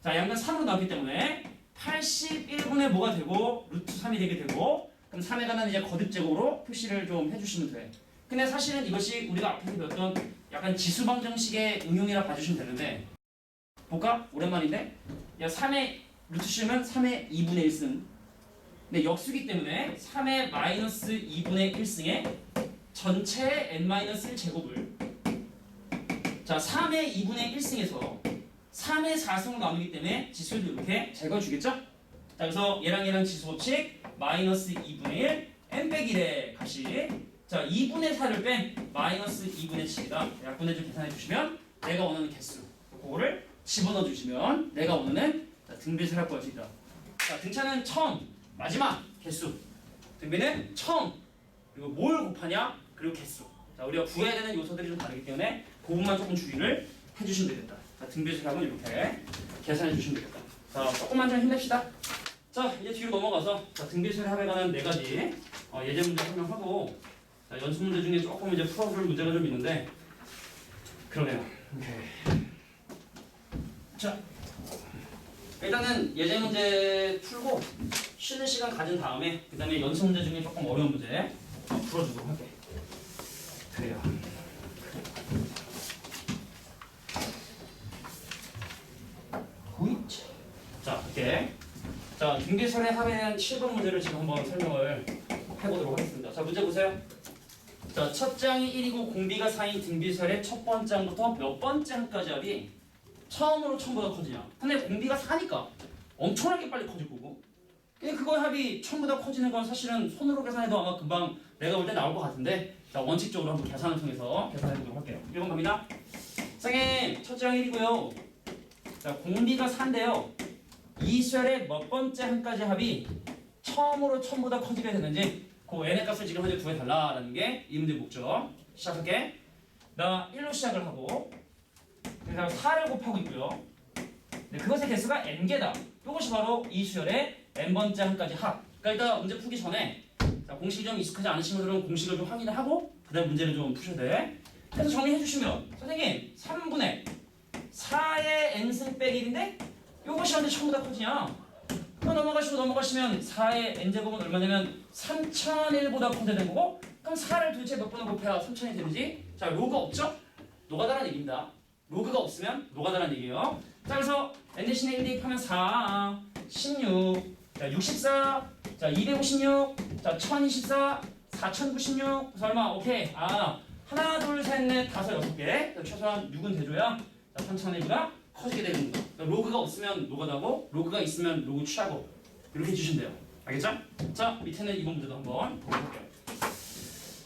자 양변 3으로 나왔기 때문에 81분의 뭐가 되고 루트 3이 되게 되고 그럼 3에 관한 이제 거듭제곱으로 표시를 좀 해주시면 돼. 근데 사실은 이것이 우리가 앞에서 배웠던 약간 지수방정식의 응용이라 봐주시면 되는데 볼까? 오랜만인데 야 3의 루트 씌우면 3의 2분의 1승 근데 역수기 때문에 3의 마이너스 2분의 1승에 전체의 n-1 제곱을 자 3의 2분의 1승에서 3의 4승으로 나누기 때문에 지수도 이렇게 제거해주겠죠? 자, 그래서 얘랑 지수 법칙 마이너스 2분의 1 n 빼기 1의 값이 자 2분의 4를 뺀 마이너스 2분의 7이다. 약분해서 계산해 주시면 내가 원하는 개수 그거를 집어넣어 주시면 내가 원하는 등비를 구할 수 있다. 자, 등차는 처음 마지막 개수 등비는 처음 그리고 뭘 곱하냐 그리고 개수. 자, 우리가 구해야 되는 요소들이 좀 다르기 때문에 그 부분만 조금 주의를 해주시면 되겠다. 자, 등비수학은 이렇게 계산해 주시면 되겠다. 자, 조금만 좀 힘냅시다. 자, 이제 뒤로 넘어가서 등비수학에 관한 4가지 예제 문제 설명하고 자, 연습 문제 중에 조금 이제 풀어볼 문제가 좀 있는데 그러네요. 오케이. 자, 일단은 예제 문제 풀고 쉬는 시간 가진 다음에 그 다음에 연습 문제 중에 조금 어려운 문제 풀어주도록 할게. 그래요. 후이치. 자, 이렇게. 자, 등비설의 합에 대한 7번 문제를 지금 한번 설명을 해보도록 하겠습니다. 자, 문제 보세요. 자, 첫 장이 1이고 공비가 4인 등비설의 첫 번째 항부터 몇 번째 항까지 합이 처음으로 처음보다 커지냐. 근데 공비가 4니까 엄청나게 빨리 커질 거고 근데 그거의 합이 처음보다 커지는 건 사실은 손으로 계산해도 아마 금방 내가 볼 때 나올 것 같은데 자, 원칙적으로 한번 계산을 통해서 계산해보도록 할게요. 1번 갑니다. 선생님, 첫 장 1이고요. 자, 공비가 4인데요. 이 수열의 몇 번째 항까지 합이 처음으로 처음보다 커지게 되는지 그 n의 값을 지금 현재 구해달라라는 게 이 문제의 목적. 시작할게. 나 1로 시작을 하고 그래서 4를 곱하고 있고요. 네, 그것의 개수가 n개다. 이것이 바로 이 수열의 n번째 항까지 합. 그러니까 일단 문제 풀기 전에 자, 공식이 좀 익숙하지 않으신 분들은 공식을 좀 확인을 하고 그 다음 문제를 좀 푸셔야 돼. 그래서 정리해 주시면 선생님 3분의 4의 n승 빼기 1인데 이것이 언제 처음보다 커지냐? 넘어가시면 4의 n제곱은 얼마냐면 3001보다 커져야 되는 거고 그럼 4를 도대체 몇 번을 곱해야 3000이 되는지 자, 로그 없죠? 노가다라는 얘기입니다. 로그가 없으면 노가다라는 얘기예요. 자, 그래서 n 대신에 1 대입하면 4, 16, 자, 64, 자, 256, 자, 1024, 4096, 그래서 얼마? 오케이. 아, 하나, 둘, 셋, 넷, 다섯, 6개. 최소한 6은 돼줘야 자, 3001보다 커지게 되는 거죠. 그러니까 로그가 없으면 노가다고, 로그가 있으면 로그 취하고 이렇게 해주시면 돼요. 알겠죠? 자, 밑에는 이번 문제도 한번 볼게요.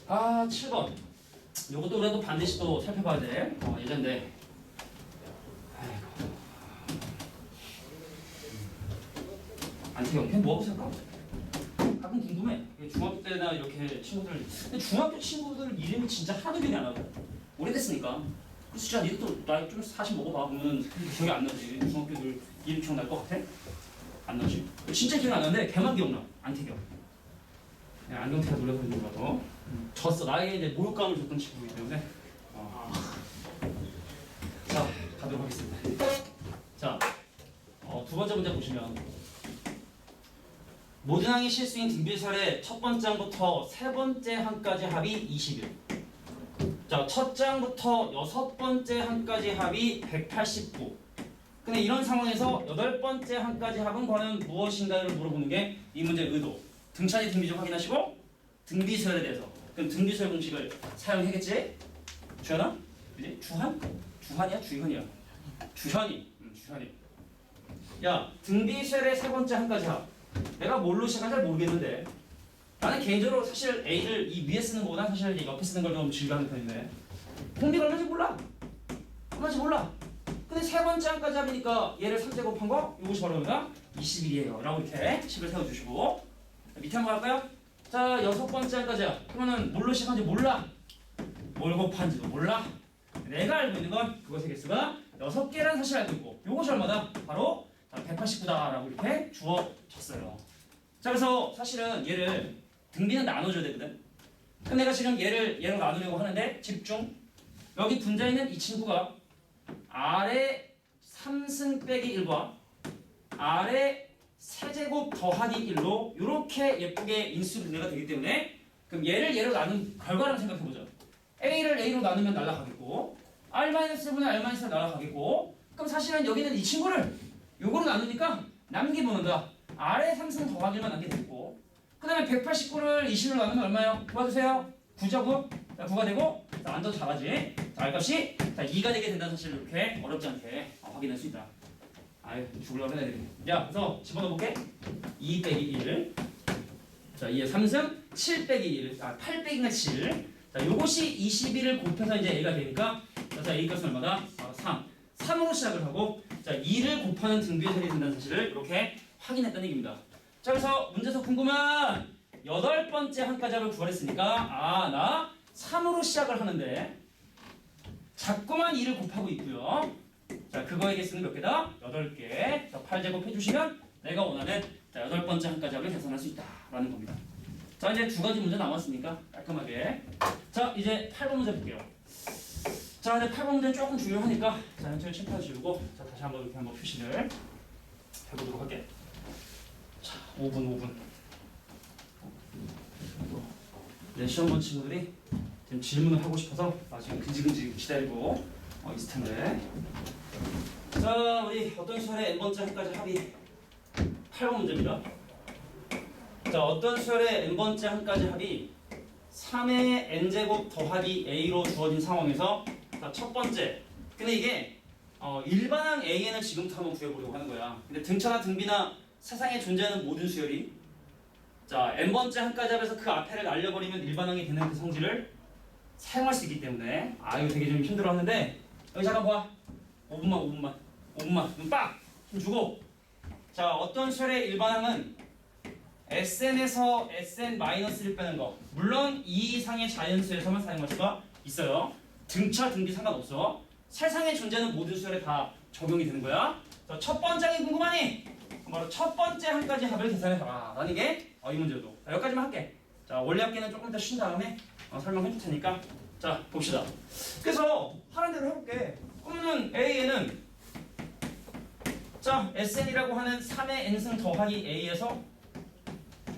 아, 7번. 이것도 그래도 반드시 또 살펴봐야 돼. 예제인데. 안태경, 걔 뭐하고 살까? 가끔 궁금해. 중학교 때나 이렇게 친구들. 근데 중학교 친구들 이름이 진짜 하나도 기억이 안 나고. 오래됐으니까. 진짜 니도 나이 좀 40 먹어봐. 그러면 기억이 안 나지. 중학교들 이름 기억날 것 같아? 안 나지? 진짜 기억이 안 나는데 걔만 기억나. 안태경. 안경테가 놀라서 그런 거라서. 졌어. 나에게 이제 모욕감을 줬던 친구이기 때문에. 자, 가도록 하겠습니다. 자, 두 번째 문제 보시면 모든 항이 실수인 등비설의 첫 번째 항부터 세 번째 항까지 합이 21. 자, 첫 장부터 여섯 번째 항까지 합이 189. 근데 이런 상황에서 여덟 번째 항까지 합은 과연 무엇인가를 물어보는 게 이 문제의 의도. 등차지 등비좀 확인하시고 등비설에 대해서. 그럼 등비설 공식을 사용하겠지? 주현아? 그지? 주한? 주한이야? 주현이야? 주현이. 주현이. 야, 등비설의 세 번째 항까지 합. 내가 뭘로 시작한지 잘 모르겠는데 나는 개인적으로 사실 A를 이 위에 쓰는 거보다 사실 이 옆에 쓰는 걸 좀 즐겨하는 편인데 공비가 얼마인지 몰라. 얼마인지 몰라. 근데 세 번째 항까지 합이니까 얘를 3제곱한 거 이것이 바로 뭐가 21이에요 라고 이렇게 식을 세워주시고 밑에 한번 갈까요? 자, 여섯 번째 항까지 합. 그러면은 뭘로 시작한지 몰라. 뭘 곱한지도 몰라. 내가 알고 있는 건 그것의 개수가 6개라는 사실을 알고 있고 이것이 얼마다? 바로 189다라고 이렇게 주어졌어요. 자, 그래서 사실은 얘를 등비는 나눠줘야 되거든. 그럼 내가 지금 얘로 나누려고 하는데 집중. 여기 분자에 있는 이 친구가 아래 3승 빼기 1과 아래 세제곱 더하기 1로 이렇게 예쁘게 인수분해가 되기 때문에 그럼 얘를 얘로 나눈 결과를 생각해보자. A를 A로 나누면 날아가겠고 R-1분의 R-로 날아가겠고 그럼 사실은 여기는 이 친구를 요거로 나누니까 남기보는다. 아래 3승 더하기만 남게 되고 그 다음에 189를 20으로 나누면 얼마예요? 도와주세요. 9제곱 자, 9가 되고 자, 안더 잘하지. 자, R값이 자, 2가 되게 된다는 사실을 이렇게 어렵지 않게 확인할 수 있다. 아유, 죽으려고 애들이. 야, 그래서 집어넣어볼게. 2 빼기 1. 자, 2의 3승 7 빼기 1. 아, 8 빼기가 7. 자, 요것이 21을 곱해서 이제 A가 되니까 자, A 값은 얼마다? 3. 3으로 시작을 하고 자, 2를 곱하는 등비설이 된다는 사실을 이렇게 확인했다는 얘기입니다. 자, 그래서 문제에서 궁금한 8번째 한가잡을 구하랬으니까 나 3으로 시작을 하는데 자꾸만 2를 곱하고 있고요. 자, 그거에게 쓰는 몇 개다? 8개. 자, 8제곱 해주시면 내가 원하는 자, 8번째 한가잡을 계산할 수 있다라는 겁니다. 자, 이제 두 가지 문제 남았으니까 깔끔하게. 자, 이제 8번 문제 볼게요. 자, 이제 8번 문제는 조금 중요하니까 자, 현철 칠판 지우고 자, 다시 한번 이렇게 한번 표시를 해보도록 할게. 자, 5분. 내 시험본 친구들이 지금 질문을 하고 싶어서 지금 근지근지 기다리고 있을 텐데. 자, 우리 어떤 수열의 n번째 한까지 합이 8번 문제입니다. 자, 어떤 수열의 n번째 한까지 합이 3의 n제곱 더하기 a로 주어진 상황에서 자, 첫 번째. 근데 이게 일반항 an을 지금부터 한번 구해보려고 하는 거야. 근데 등차나 등비나 세상에 존재하는 모든 수열이 자, n번째 한까지 합에서 그 앞에를 날려버리면 일반항이 되는 그 성질을 사용할 수 있기 때문에 이거 되게 좀 힘들어하는데 여기 잠깐 봐. 5분만 눈 빡! 힘 주고 자, 어떤 수열의 일반항은 SN에서 SN-1을 빼는 거 물론 이 이상의 자연수에서만 사용할 수가 있어요. 등차, 등비 상관없어. 세상에 존재하는 모든 수열에 다 적용이 되는 거야. 자, 첫 번째가 궁금하니? 바로 첫 번째 한가지 합을 계산해라 라는 게 이 문제도. 자, 여기까지만 할게. 자, 원래 합계는 조금 더 쉰 다음에 설명해 줄 테니까 자, 봅시다. 그래서 하는 대로 해볼게. 그러면 A에는 자, SN이라고 하는 3의 n승 더하기 A에서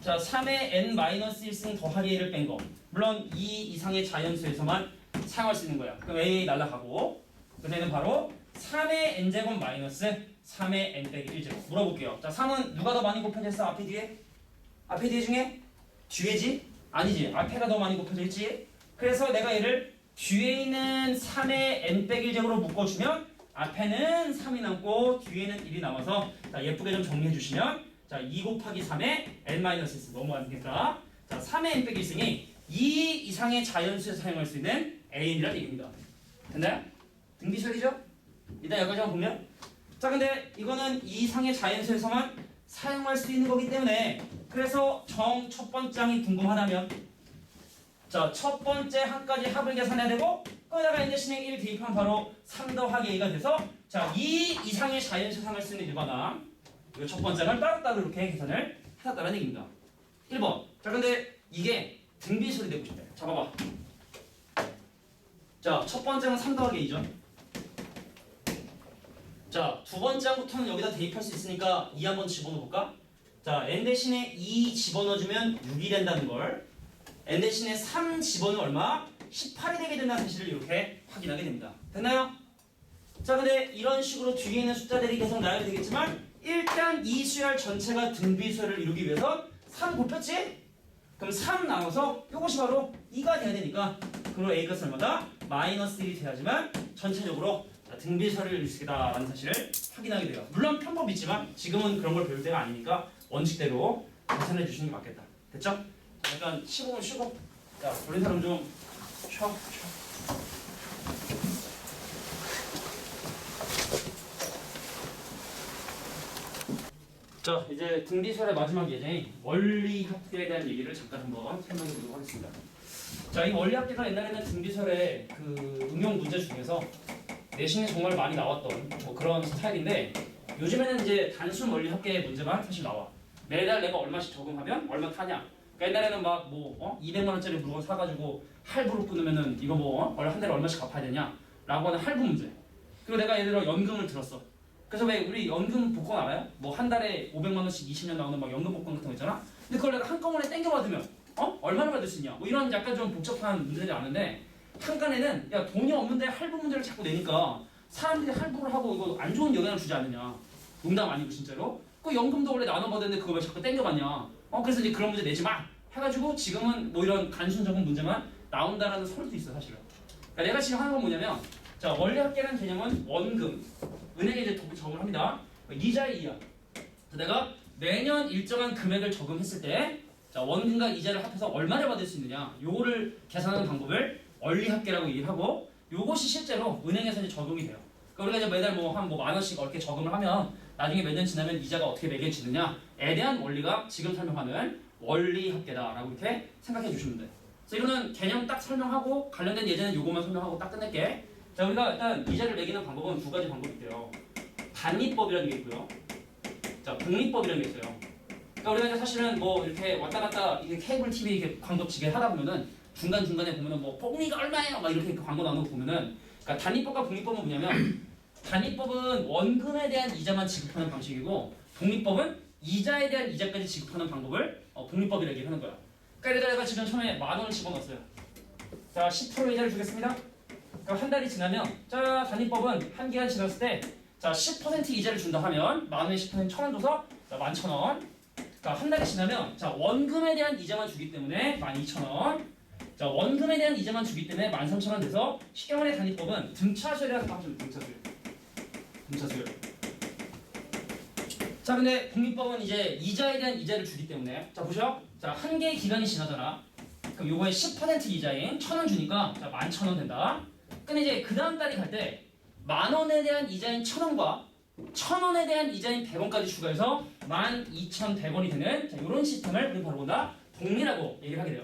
자, 3의 n-1승 더하기 A를 뺀 거. 물론 이 이상의 자연수에서만 사용할 수 있는 거야. 그럼 A 날라가고 그대는 바로 3의 n제곱 마이너스 3의 n 빼기 1제곱. 물어볼게요. 자, 3은 누가 더 많이 곱해져 있어? 앞에 뒤에? 앞에 뒤에 중에? 뒤에지? 아니지. 앞에가 더 많이 곱해져 있지? 그래서 내가 얘를 뒤에 있는 3의 n 빼기 1제곱으로 묶어주면 앞에는 3이 남고 뒤에는 1이 남아서 자, 예쁘게 좀 정리해 주시면 자, 2 곱하기 3의 n-1 너무 안 되겠다. 자, 3의 n 빼기 1승이 2 이상의 자연수에서 사용할 수 있는 an이라는 얘기입니다. 됐나요? 등비설이죠? 일단 여기까지만 보면 자, 근데 이거는 2 이상의 자연수에서만 사용할 수 있는 거기 때문에 그래서 정 첫 번째 항이 궁금하다면 자, 첫 번째 항까지 합을 계산해야 되고 거기다가 n 대신에 1 대입하면 바로 3 더하기 a가 돼서 자, 2 이상의 자연수 사용할 수 있는 일반항 이거 첫 번째 항을 따로따로 이렇게 계산을 해놨다는 얘기입니다. 1번. 자, 근데 이게 등비설이 되고 싶대. 자, 봐봐. 자, 첫 번째는 3 더하기 a죠. 자, 두 번째 항부터는 여기다 대입할 수 있으니까 2 한번 집어넣어볼까? 자, n 대신에 2 집어넣어주면 6이 된다는 걸 n 대신에 3 집어넣으면 얼마? 18이 되게 된다는 사실을 이렇게 확인하게 됩니다. 됐나요? 자, 근데 이런 식으로 뒤에 있는 숫자들이 계속 나와야 되겠지만 일단 이 수열 전체가 등비수열을 이루기 위해서 3 곱했지? 그럼 3 나눠서 이것이 바로 2가 돼야 되니까 그리고 A가 얼마다? 마이너스 1이 돼야지만 전체적으로 등비수열을 이룰 수 있다라는 사실을 확인하게 돼요. 물론 편법이 있지만 지금은 그런 걸 배울 때가 아니니까 원칙대로 계산해 주시는 게 맞겠다. 됐죠? 잠깐 15분 쉬고 자, 돌린 사람 좀 쉬어. 자, 이제 등비수열의 마지막 예제인 원리합계에 대한 얘기를 잠깐 한번 설명해 보도록 하겠습니다. 자, 이 원리합계가 옛날에는 등비수열의 그 응용 문제 중에서 내신에 정말 많이 나왔던 그런 스타일인데 요즘에는 이제 단순 원리합계 문제만 사실 나와. 매달 내가 얼마씩 적응하면 얼마 타냐. 그러니까 옛날에는 막 200만 원짜리 물건 사가지고 할부로 끊으면은 이거 한 달에 얼마씩 갚아야 되냐라고 하는 할부 문제. 그리고 내가 예를 들어 연금을 들었어. 그래서 왜 우리 연금 복권 알아요? 한 달에 500만 원씩 20년 나오는 막 연금 복권 같은 거 있잖아. 근데 그걸 내가 한꺼번에 땡겨받으면 얼마나 받을 수 있냐? 이런 약간 좀 복잡한 문제들이 아는데 한간에는 야, 돈이 없는데 할부 문제를 자꾸 내니까 사람들이 할부를 하고 이거 안 좋은 영향을 주지 않느냐. 농담 아니고 진짜로. 그 연금도 원래 나눠받았는데 그걸 왜 자꾸 땡겨받냐. 그래서 이제 그런 문제 내지 마 해가지고 지금은 이런 단순적인 문제만 나온다라는 설도 있어 사실은. 그러니까 내가 지금 하는 건 뭐냐면 자 원리합계라는 개념은 원금 은행에 이제 적용을 합니다. 이자의 이하. 내가 매년 일정한 금액을 저금했을 때 자, 원금과 이자를 합해서 얼마를 받을 수 있느냐 요거를 계산하는 방법을 원리합계라고 얘기를 하고 요것이 실제로 은행에서 이제 적용이 돼요. 그러니까 우리가 이제 매달 뭐 한 뭐 만 원씩 이렇게 저금을 하면 나중에 몇 년 지나면 이자가 어떻게 매겨지느냐에 대한 원리가 지금 설명하는 원리합계다라고 이렇게 생각해 주시면 돼요. 그래서 이거는 개념 딱 설명하고 관련된 예제는 요것만 설명하고 딱 끝낼게. 자 우리가 일단 이자를 매기는 방법은 두 가지 방법이 있대요. 단위법이라는 게 있고요. 자 복리법이라는 게 있어요. 그러니까 우리가 이제 사실은 뭐 이렇게 왔다 갔다 이게 케이블 TV 이렇게 광고 지게 하다 보면은 중간 중간에 보면은 뭐 복리가 얼마예요? 막 이렇게 광고 나오는 거 보면은 그러니까 단위법과 복리법은 뭐냐면 단위법은 원금에 대한 이자만 지급하는 방식이고 복리법은 이자에 대한 이자까지 지급하는 방법을 복리법이라고 얘기하는 거야. 그러니까 내가 지금 처음에 만 원을 집어넣었어요. 자 10% 이자를 주겠습니다. 그럼 한 달이 지나면 자 단위법은 한 기간 지났을 때 자 10% 이자를 준다 하면 만 원에 10% 1,000원 줘서 자 11,000원. 자 한 달이 지나면 자 원금에 대한 이자만 주기 때문에 12,000원. 자 원금에 대한 이자만 주기 때문에 13,000원 돼서 쉽게 말해 단위법은 등차수열이라고 하면 등차수열. 자 근데 복리법은 이제 이자에 대한 이자를 주기 때문에 자 보셔. 자 한 개의 기간이 지나잖아. 그럼 요거에 10% 이자인 1,000원 주니까 자 11,000원 된다. 근데 이제 그 다음 달이 갈 때 10,000원에 대한 이자인 1,000원과 1,000원에 대한 이자인 100원까지 추가해서 12,100원이 되는 자, 이런 시스템을 우리 바로 본다 복리라고 얘기를 하게 돼요.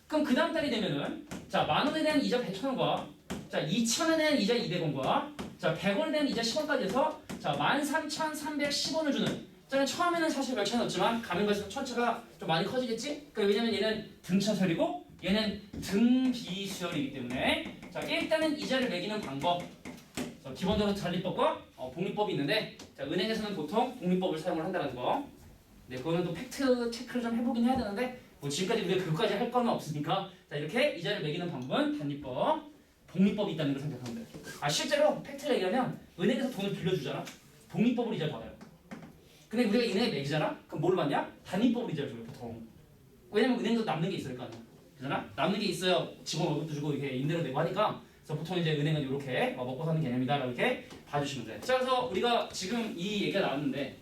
그럼 그 다음 달이 되면은 자 10,000원에 대한 이자 100,000원과 자 2,000원에 대한 이자 200원과 자 100원에 대한 이자 10원까지 해서 자 13,310원을 주는 자 처음에는 사실 별 차이는 없지만 가면 갈수록 천차가 좀 많이 커지겠지? 그러니까 왜냐면 얘는 등차수열이고 얘는 등비수열이기 때문에 자 일단은 이자를 매기는 방법 기본적으로 단리법과 복리법이 있는데 자, 은행에서는 보통 복리법을 사용을 한다는 거. 네, 그거는 또 팩트 체크를 좀 해보긴 해야 되는데 뭐 지금까지 우리가 그것까지 할 거는 없으니까 자 이렇게 이자를 매기는 방법은 단리법, 복리법이 있다는 걸 생각하면 돼. 아 실제로 팩트를 얘기하면 은행에서 돈을 빌려주잖아. 복리법으로 이자를 받아요. 근데 우리가 은행에 매기잖아. 그럼 뭘 받냐? 단리법으로 이자를 줘요 보통. 왜냐면 은행도 남는 게 있을 거 아니야. 그잖아? 남는 게 있어야 직원 월급도 주고 이렇게 임대료 내고 하니까. 그래서 보통 이제 은행은 이렇게 먹고 사는 개념이다라고 이렇게 봐주시면 돼. 자, 그래서 우리가 지금 이 얘기가 나왔는데,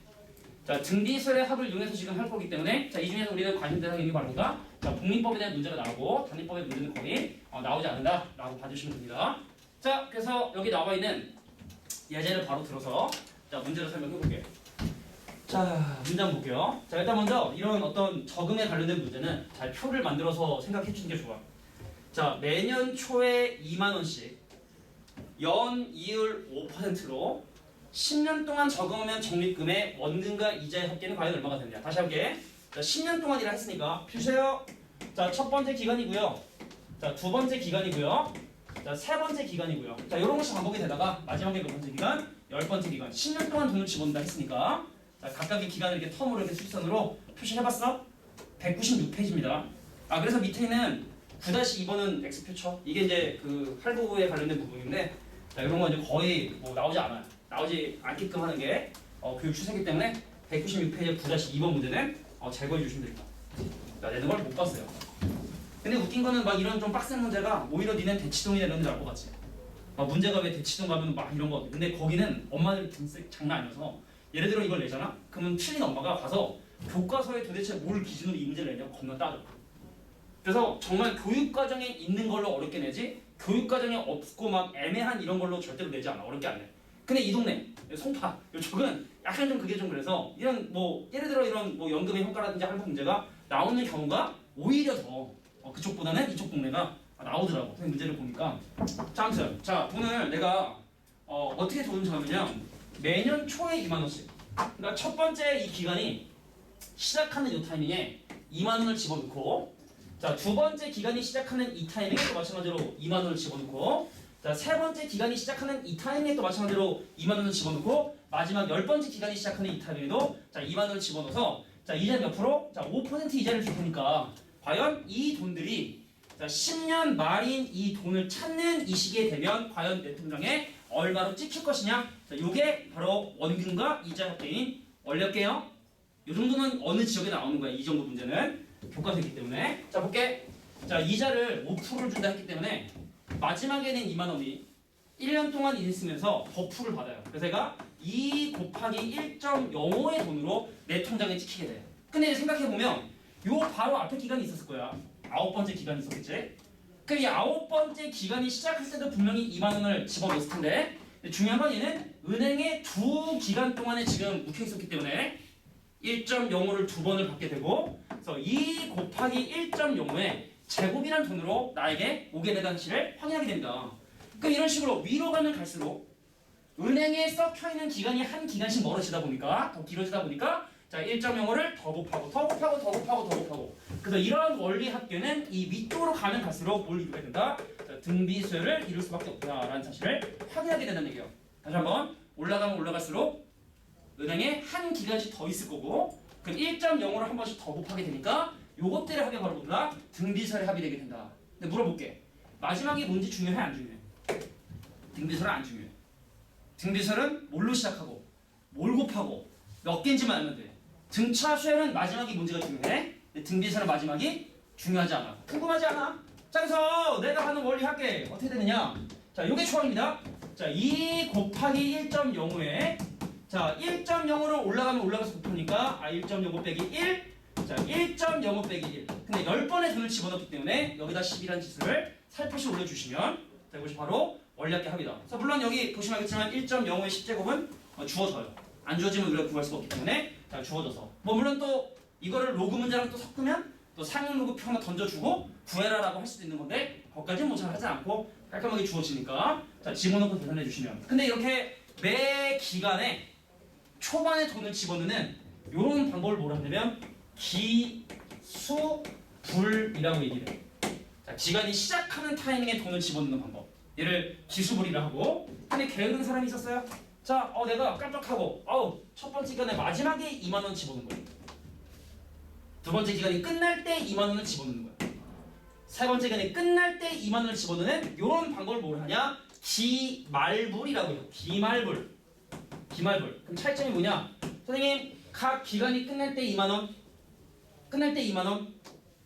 자 등비수열의 합을 이용해서 지금 할 거기 때문에, 자 이 중에서 우리가 관심 대상이 바로 뭔가, 자 복리법에 대한 문제가 나오고 단위법의 문제는 거의 나오지 않는다라고 봐주시면 됩니다. 자, 그래서 여기 나와 있는 예제를 바로 들어서 자 문제를 설명해 볼게요. 자, 문제 한번 볼게요. 자, 일단 먼저 이런 어떤 저금에 관련된 문제는 잘 표를 만들어서 생각해 주는 게 좋아. 자, 매년 초에 2만 원씩 연이율 5%로 10년 동안 저금하면 적립금의 원금과 이자의 합계는 과연 얼마가 되느냐. 다시 할게. 자, 10년 동안 일을 했으니까 펴세요. 자, 첫 번째 기간이고요. 자, 두 번째 기간이고요. 자, 세 번째 기간이고요. 자, 이런 것이 반복이 되다가 마지막에 몇 번째 기간? 10번째 기간. 10년 동안 돈을 집어넣는다 했으니까 자, 각각의 기간을 이렇게 텀으로 이렇게 수직선으로 표시해봤어? 196페이지입니다. 아, 그래서 밑에 있는 9-2번은 X표죠. 이게 이제 그 할부에 관련된 부분인데, 자, 이런 건 이제 거의 뭐 나오지 않아요. 나오지 않게끔 하는 게 교육 추세이기 때문에 196페이지 9-2번 문제는 제거해 주시면 됩니다. 자, 내는 걸 못 봤어요. 근데 웃긴 거는 막 이런 좀 빡센 문제가 오히려 니네 대치동이나 이런 데알 것 같지. 막 문제가 왜 대치동 가면 막 이런 거. 근데 거기는 엄마들 장난 아니어서 예를 들어 이걸 내잖아? 그러면 틀린 엄마가 가서 교과서에 도대체 뭘 기준으로 이 문제를 내냐고 겁나 따져. 그래서 정말 교육과정에 있는 걸로 어렵게 내지 교육과정에 없고 막 애매한 이런 걸로 절대로 내지 않아. 어렵게 안 내. 근데 이 동네 송파 이쪽은 약간 좀 그게 좀 그래서 이런 뭐 예를 들어 이런 뭐 연금의 효과라든지 할부 문제가 나오는 경우가 오히려 더 그쪽보다는 이쪽 동네가 나오더라고. 그 문제를 보니까. 자, 아무튼 자 오늘 내가 어떻게 돈을 잡으면 매년 초에 2만 원씩. 그러니까 첫 번째 이 기간이 시작하는 이 타이밍에 2만 원을 집어넣고, 자 두 번째 기간이 시작하는 이 타이밍에 또 마찬가지로 2만 원을 집어넣고, 자 세 번째 기간이 시작하는 이 타이밍에 또 마찬가지로 2만 원을 집어넣고, 마지막 10번째 기간이 시작하는 이 타이밍에도 자 2만 원을 집어넣어서 자 이자 몇 프로? 자 5% 이자를 줄 테니까 과연 이 돈들이 자 10년 말인 이 돈을 찾는 이 시기에 되면 과연 내 통장에 얼마로 찍힐 것이냐? 자 요게 바로 원금과 이자 합계인 원리할게요. 이 정도는 어느 지역에 나오는 거야. 이 정도 문제는 교과서이기 때문에. 자 볼게. 자, 이자를 5%를 준다 했기 때문에 마지막에는 2만 원이 1년 동안 일했으면서 버프를 받아요. 그래서 제가 2 곱하기 1.05의 돈으로 내 통장에 찍히게 돼요. 근데 이제 생각해보면 요 바로 앞에 기간이 있었을 거야. 9번째 기간이 있었겠지? 그럼 이 9번째 기간이 시작할 때도 분명히 2만 원을 집어넣었을 텐데 중요한 건 얘는 은행에 두 기간 동안에 지금 묵혀 있었기 때문에 1.05를 두 번을 받게 되고 그래서 2 곱하기 1.05의 제곱이란 돈으로 나에게 오게 되는 시를 확인하게 됩니다. 그럼 이런 식으로 위로 가면 갈수록 은행에 썩혀 있는 기간이 한 기간씩 멀어지다 보니까 더 길어지다 보니까 자 1.05를 더 곱하고 더 곱하고 더 곱하고 더 곱하고 그래서 이러한 원리 합계는 이 위쪽으로 가면 갈수록 뭘 이루게 된다? 자, 등비 수열을 이룰 수밖에 없다라는 사실을 확인하게 된다는 얘기예요. 다시 한번 올라가면 올라갈수록 은행에 한 기간씩 더 있을 거고 그럼 1.05를 한 번씩 더 곱하게 되니까 요것들의 합이 바로 뭐다? 등비설의 합이 되게 된다. 근데 물어볼게. 마지막에 뭔지 중요해 안 중요해? 등비설은 안 중요해. 등비설은 뭘로 시작하고 뭘 곱하고 몇 개인지만 알면 돼. 등차 수열은 마지막이 문제가 중요해. 근데 등비설은 마지막이 중요하지 않아. 궁금하지 않아? 자 그래서 내가 하는 원리 할게. 어떻게 되느냐? 자 요게 초항입니다. 자 2 곱하기 1.05에 자 1.05로 올라가면 올라가서 곱하니까 1.05 빼기 1 자 1.05 빼기 1 근데 10번의 돈을 집어넣기 때문에 여기다 10이라는 지수를 살포시 올려주시면 자 이것이 바로 원리합계 합이다. 자 물론 여기 보시면 알겠지만 1.05의 10제곱은 주어져요. 안 주어지면 우리가 구할 수가 없기 때문에 자 주어져서 뭐 물론 또 이거를 로그 문제랑 또 섞으면 또 상용 로그표 하나 던져주고 구해라라고 할 수도 있는 건데 거기까지는 뭐 잘 하지 않고 깔끔하게 주어지니까 자 집어넣고 계산해 주시면 근데 이렇게 매 기간에 초반에 돈을 집어넣는 이런 방법을 뭐라 하냐면 기수불이라고 얘기를 해요. 자, 기간이 시작하는 타이밍에 돈을 집어넣는 방법 얘를 기수불이라 하고 근데 게으른 사람이 있었어요. 자, 내가 깜짝하고 첫 번째 기간에 마지막에 2만 원 집어넣는 거예요. 두 번째 기간이 끝날 때 2만 원을 집어넣는 거예요. 세 번째 기간이 끝날 때 2만 원을 집어넣는 이런 방법을 뭐라 하냐? 기말불이라고 해요. 기말불. 그럼 차이점이 뭐냐? 선생님, 각 기간이 끝날 때 2만 원, 끝날 때 2만 원,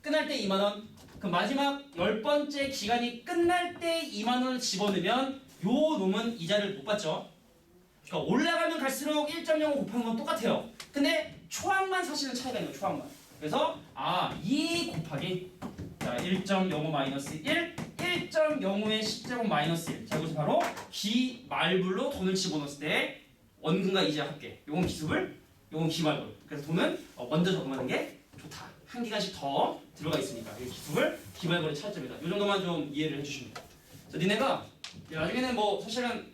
끝날 때 2만 원. 그럼 마지막 10번째 기간이 끝날 때 2만 원을 집어넣으면 요 놈은 이자를 못 받죠. 그러니까 올라가면 갈수록 1.05 곱하는 건 똑같아요. 근데 초항만 사실은 차이가 있는 거예요. 초항만. 그래서 2 곱하기 자 1.05 마이너스 1 1.05의 10제곱 마이너스 1 자 이것이 바로 기말불로 돈을 집어넣었을 때 원금과 이자 합계 요건 기수불 요건 기말불 그래서 돈은 먼저 적응하는 게 좋다. 한 기간씩 더 들어가 있으니까 이게 기수불 기말불의 차이점이다. 요 정도만 좀 이해를 해주시면 돼요. 나중에는 뭐 사실은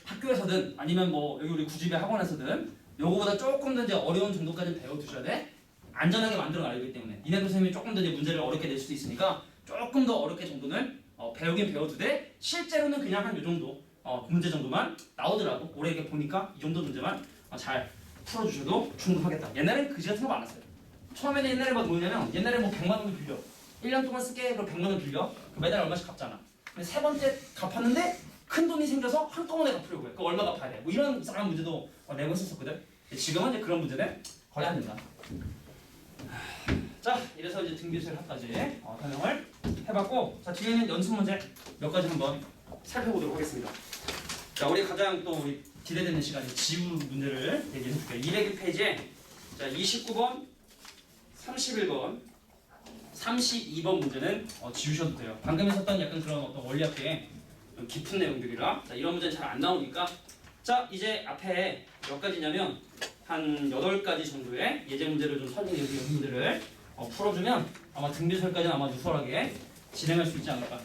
학교에서든 아니면 뭐 여기 우리 구집의 학원에서든 요거보다 조금 더 이제 어려운 정도까지는 배워두셔야 돼. 안전하게 만들어 놔야기 때문에 니네도 선생님이 조금 더 이제 문제를 어렵게 낼 수도 있으니까 조금 더 어렵게 정도는 배우긴 배워두되 실제로는 그냥 한 요 정도 문제 정도만 나오더라고. 올해 이렇게 보니까 이 정도 문제만 잘 풀어주셔도 충분하겠다. 옛날엔 그지 같은 거 많았어요. 처음에는 옛날에 뭐냐면 옛날에 뭐 100만 원을 빌려 1년 동안 쓸게 그럼 100만 원 빌려 매달 얼마씩 갚잖아. 근데 세 번째 갚았는데 큰 돈이 생겨서 한꺼번에 갚으려고 해. 그 얼마 갚아야 돼. 뭐 이런 이상한 문제도 내고 했었거든. 지금은 이제 그런 문제는 거의 안 된다. 자, 이래서 이제 등비수열 합까지 설명을 해봤고, 자 뒤에는 연습 문제 몇 가지 한번 살펴보도록 하겠습니다. 자, 우리 가장 또 우리 기대되는 시간이 지우 문제를 얘기해줄게요. 201페이지에 자 29번, 31번, 32번 문제는 지우셔도 돼요. 방금 했었던 약간 그런 어떤 원리학계 좀 깊은 내용들이라 자 이런 문제는 잘 안 나오니까 자 이제 앞에 몇 가지냐면 한 8가지 정도의 예제 문제를 좀 설명해 드린 문제를 풀어주면 아마 등비설까지는 아마 수월하게 진행할 수 있지 않을까.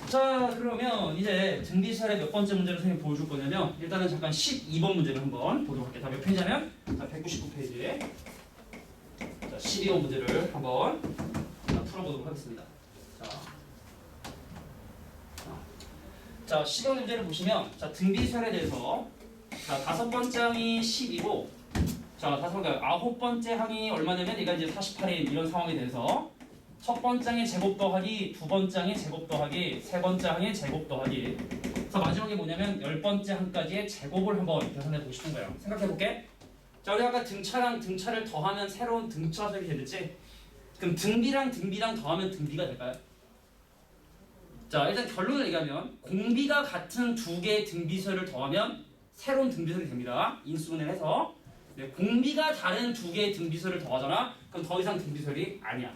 자 그러면 이제 등비설의 몇 번째 문제를 선생님이 보여줄 거냐면 일단은 잠깐 12번 문제를 한번 보도록 할게요. 다 몇 페이지냐면 199페이지에 자 12번 문제를 한번 풀어보도록 하겠습니다. 자 12번 문제를 보시면 자 등비설에 대해서 자 5번째 항이 10이고 자 9번째 항이 얼마냐면 얘가 이제 48인 이런 상황에 대해서 첫 번째 항의 제곱 더하기 두 번째 항의 제곱 더하기 세 번째 항의 제곱 더하기 그래서 마지막에 뭐냐면 10번째 항까지의 제곱을 한번 계산해 보고 싶은 거예요. 생각해 볼게. 자 우리 아까 등차랑 등차를 더하면 새로운 등차석이 되겠지. 그럼 등비랑 더하면 등비가 될까요? 자, 일단 결론을 얘기하면 공비가 같은 두 개의 등비수열을 더하면 새로운 등비수열이 됩니다. 인수분해를 해서. 네, 공비가 다른 두 개의 등비수열을 더하잖아. 그럼 더 이상 등비수열이 아니야.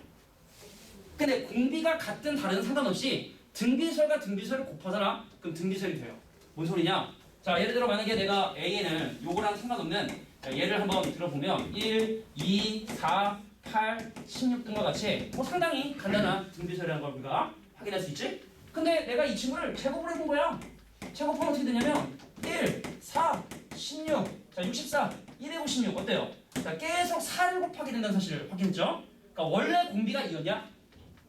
근데 공비가 같은 다른 상관없이 등비수열과 등비수열을 곱하잖아. 그럼 등비수열이 돼요. 뭔 소리냐? 자, 예를 들어 만약에 내가 A에는 요거랑 상관없는 자, 예를 한번 들어보면 1, 2, 4, 8, 16 등과 같이 상당히 간단한 등비수열이라는 걸 우리가 확인할 수 있지? 근데 내가 이 친구를 제곱을 해본 거야. 제곱하면 어떻게 되냐면 1, 4, 16, 자 64, 256 어때요? 자 계속 4를 곱하게 된다는 사실을 확인했죠? 그러니까 원래 공비가 2였냐?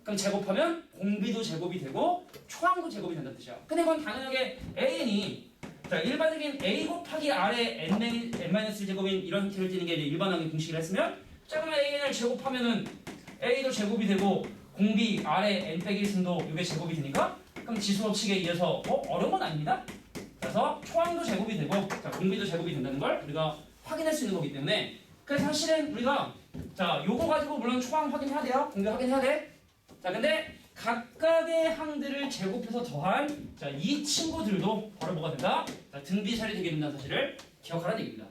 그럼 제곱하면 공비도 제곱이 되고 초항도 제곱이 된다는 뜻이야. 근데 이건 당연하게 AN이 자 일반적인 A 곱하기 R의 N-1제곱인 이런 형태를 띠는 게 이제 일반적인 공식을 했으면 자 그러면 AN을 제곱하면은 A도 제곱이 되고 공비 R의 N-1승도 이게 제곱이 되니까 그럼 지수법칙에 의해서 어려운 건 아닙니다. 그래서 초항도 제곱이 되고 자, 공비도 제곱이 된다는 걸 우리가 확인할 수 있는 거기 때문에 그래서 사실은 우리가 자 요거 가지고 물론 초항 확인해야 돼요. 공비 확인해야 돼. 자 근데 각각의 항들을 제곱해서 더한 자, 이 친구들도 바로 뭐가 된다? 자, 등비설이 되게 된다는 사실을 기억하라는 얘기입니다.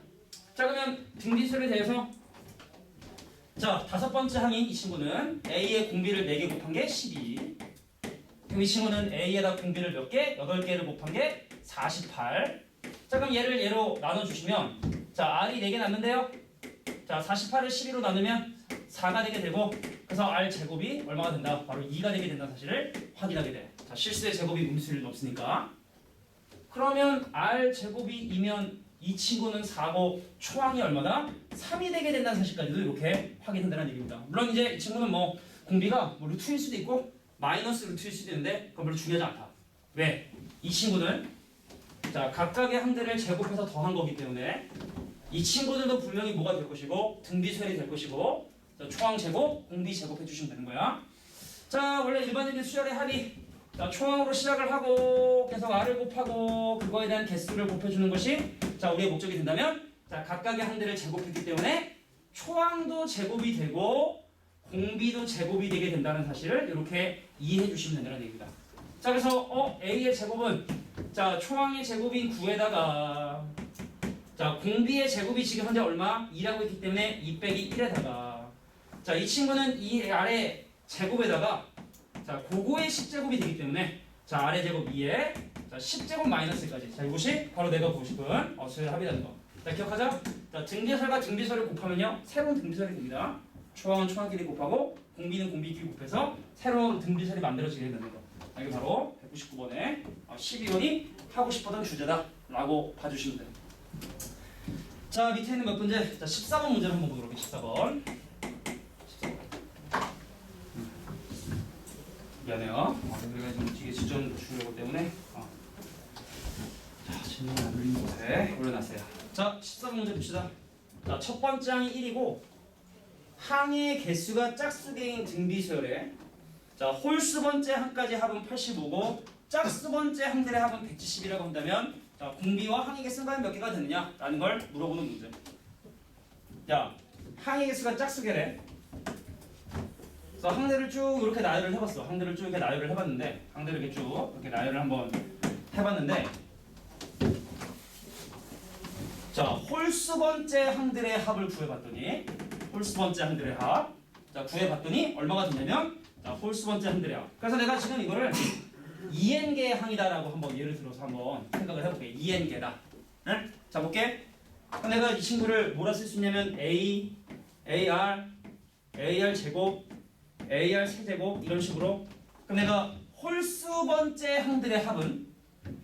자 그러면 등비설에 대해서 자, 다섯 번째 항인 이 친구는 A의 공비를 4개 곱한 게 12. 그럼 이 친구는 A에다 공비를 몇 개? 8개를 곱한 게 48. 자, 그럼 얘를 예로 나눠주시면 자, R이 4개 남는데요. 자, 48을 12로 나누면 4가 되게 되고 그래서 R 제곱이 얼마가 된다? 바로 2가 되게 된다는 사실을 확인하게 돼. 자, 실수의 제곱이 음수일 리는 없으니까. 그러면 R 제곱이 2면 이 친구는 4고 초항이 얼마다? 3이 되게 된다는 사실까지도 이렇게 확인한다는 얘기입니다. 물론 이제 이 친구는 뭐 공비가 뭐 루트일 수도 있고 마이너스 루트일 수도 있는데 그건 별로 중요하지 않다. 왜? 이 친구는 자 각각의 항들을 제곱해서 더한 거기 때문에 이 친구들도 분명히 뭐가 될 것이고 등비수열이 될 것이고 자, 초항 제곱, 공비 제곱 해주시면 되는 거야. 자 원래 일반적인 수열의 합이 자, 초항으로 시작을 하고 계속 R을 곱하고 그거에 대한 개수를 곱해주는 것이 자 우리의 목적이 된다면 자 각각의 항들을 제곱했기 때문에 초항도 제곱이 되고 공비도 제곱이 되게 된다는 사실을 이렇게 이해해 주시면 된다는 얘기입니다. 자 그래서 A의 제곱은 자 초항의 제곱인 9에다가 자 공비의 제곱이 지금 현재 얼마? 2라고 했기 때문에 2 빼기 1에다가 자 이 친구는 이 아래 제곱에다가 자 그거의 10제곱이 되기 때문에 자 아래 제곱 2에 자 10제곱 마이너스까지 자 이것이 바로 내가 보고 싶은 수열 합이라는 거. 자 기억하자. 자 등비설과 등비설을 곱하면요 새로운 등비설이 됩니다. 초항은 초항끼리 곱하고 공비는 공비끼리 곱해서 새로운 등비설이 만들어지게 된다는 거. 자, 이게 바로 199번에 12번이 하고 싶었던 주제다라고 봐주시면 돼요. 자 밑에 있는 몇 문제 자 14번 문제를 한번 보도록 할게요. 14번. 미안해요. 우리가 좀 뒤에 지점 주려고 때문에 자 질문 안 올린 곳에 올려놨어요. 자 14번 문제 봅시다. 자 첫 번째 항이 1이고 항의 개수가 짝수 개인 등비수열에 자 홀수 번째 항까지 합은 85고 짝수 번째 항들의 합은 170이라고 한다면 자 공비와 항의 개수가 몇 개가 되느냐라는 걸 물어보는 문제. 자 항의 개수가 짝수 개래. 그래서 항들을 쭉 이렇게 나열을 해봤어. 항들을 쭉 이렇게 나열을 해봤는데 항들을 이렇게 쭉 이렇게 나열을 한번 해봤는데 자 홀수 번째 항들의 합을 구해봤더니 홀수 번째 항들의 합 자 구해봤더니 얼마가 되냐면 자 홀수 번째 항들의 합. 그래서 내가 지금 이거를 2n개의 항이다라고 한번 예를 들어서 한번 생각을 해볼게. 2n개다. 네? 자 볼게. 내가 이 친구를 뭐라 쓸 수 있냐면 A, AR, AR 제곱, AR 세제곱 이런 식으로. 그럼 내가 홀수 번째 항들의 합은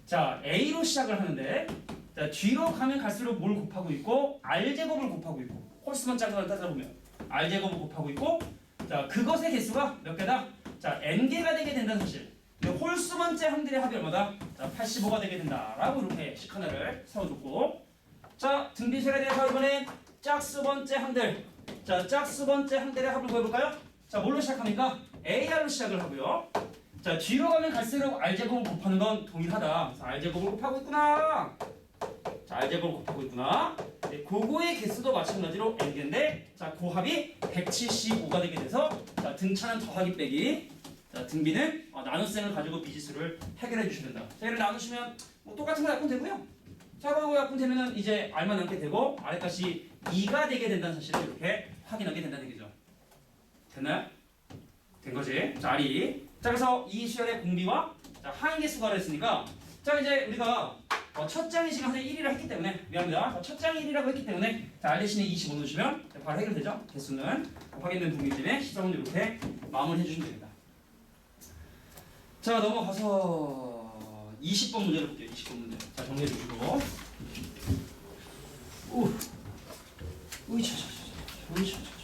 자 A로 시작을 하는데 자 뒤로 가면 갈수록 뭘 곱하고 있고 R 제곱을 곱하고 있고 홀수 번째 항들을 따져보면 R 제곱을 곱하고 있고 자 그것의 개수가 몇 개다? 자 n개가 되게 된다는 사실. 홀수 번째 항들의 합이 얼마다? 자 85가 되게 된다라고 이렇게 식 하나를 세워줬고 자 등비설에 대해서 이번엔 짝수 번째 항들 자 짝수 번째 항들의 합을 구해볼까요? 자 뭘로 시작합니까? AR로 시작을 하고요. 자 뒤로 가면 갈수록 R제곱을 곱하는 건 동일하다. 그래서 R제곱을 곱하고 있구나. 자 R제곱을 곱하고 있구나. 네, 그거의 개수도 마찬가지로 n개인데 자 자, 고합이 175가 되게 돼서 자, 등차는 더하기 빼기. 자, 등비는 나눗셈을 가지고 미지수를 해결해 주셔야 된다. 자, 얘를 나누시면 뭐 똑같은 거 약분 되고요. 자, 그거 약분 되면은 이제 r만 남게 되고 r값이 2가 되게 된다는 사실을 이렇게 확인하게 된다는 얘기죠. 됐나요? 된 거지. 자, r이. 자, 그래서 이 수열의 공비와 자, 하인계 수가를 했으니까 자, 이제 우리가 첫 장이 지금 현재 1이라 했기 때문에 미안합니다. 첫 장이 1이라고 했기 때문에 자, r 대신에 25 넣으시면 바로 해결되죠. 개수는 확인된 부분이기 때문에 시작은 이렇게 마무리해 주시면 됩니다. 자, 넘어가서 20번 문제를 볼게요. 20번 문제. 자, 정리해 주시고. 우. 으이차차차차.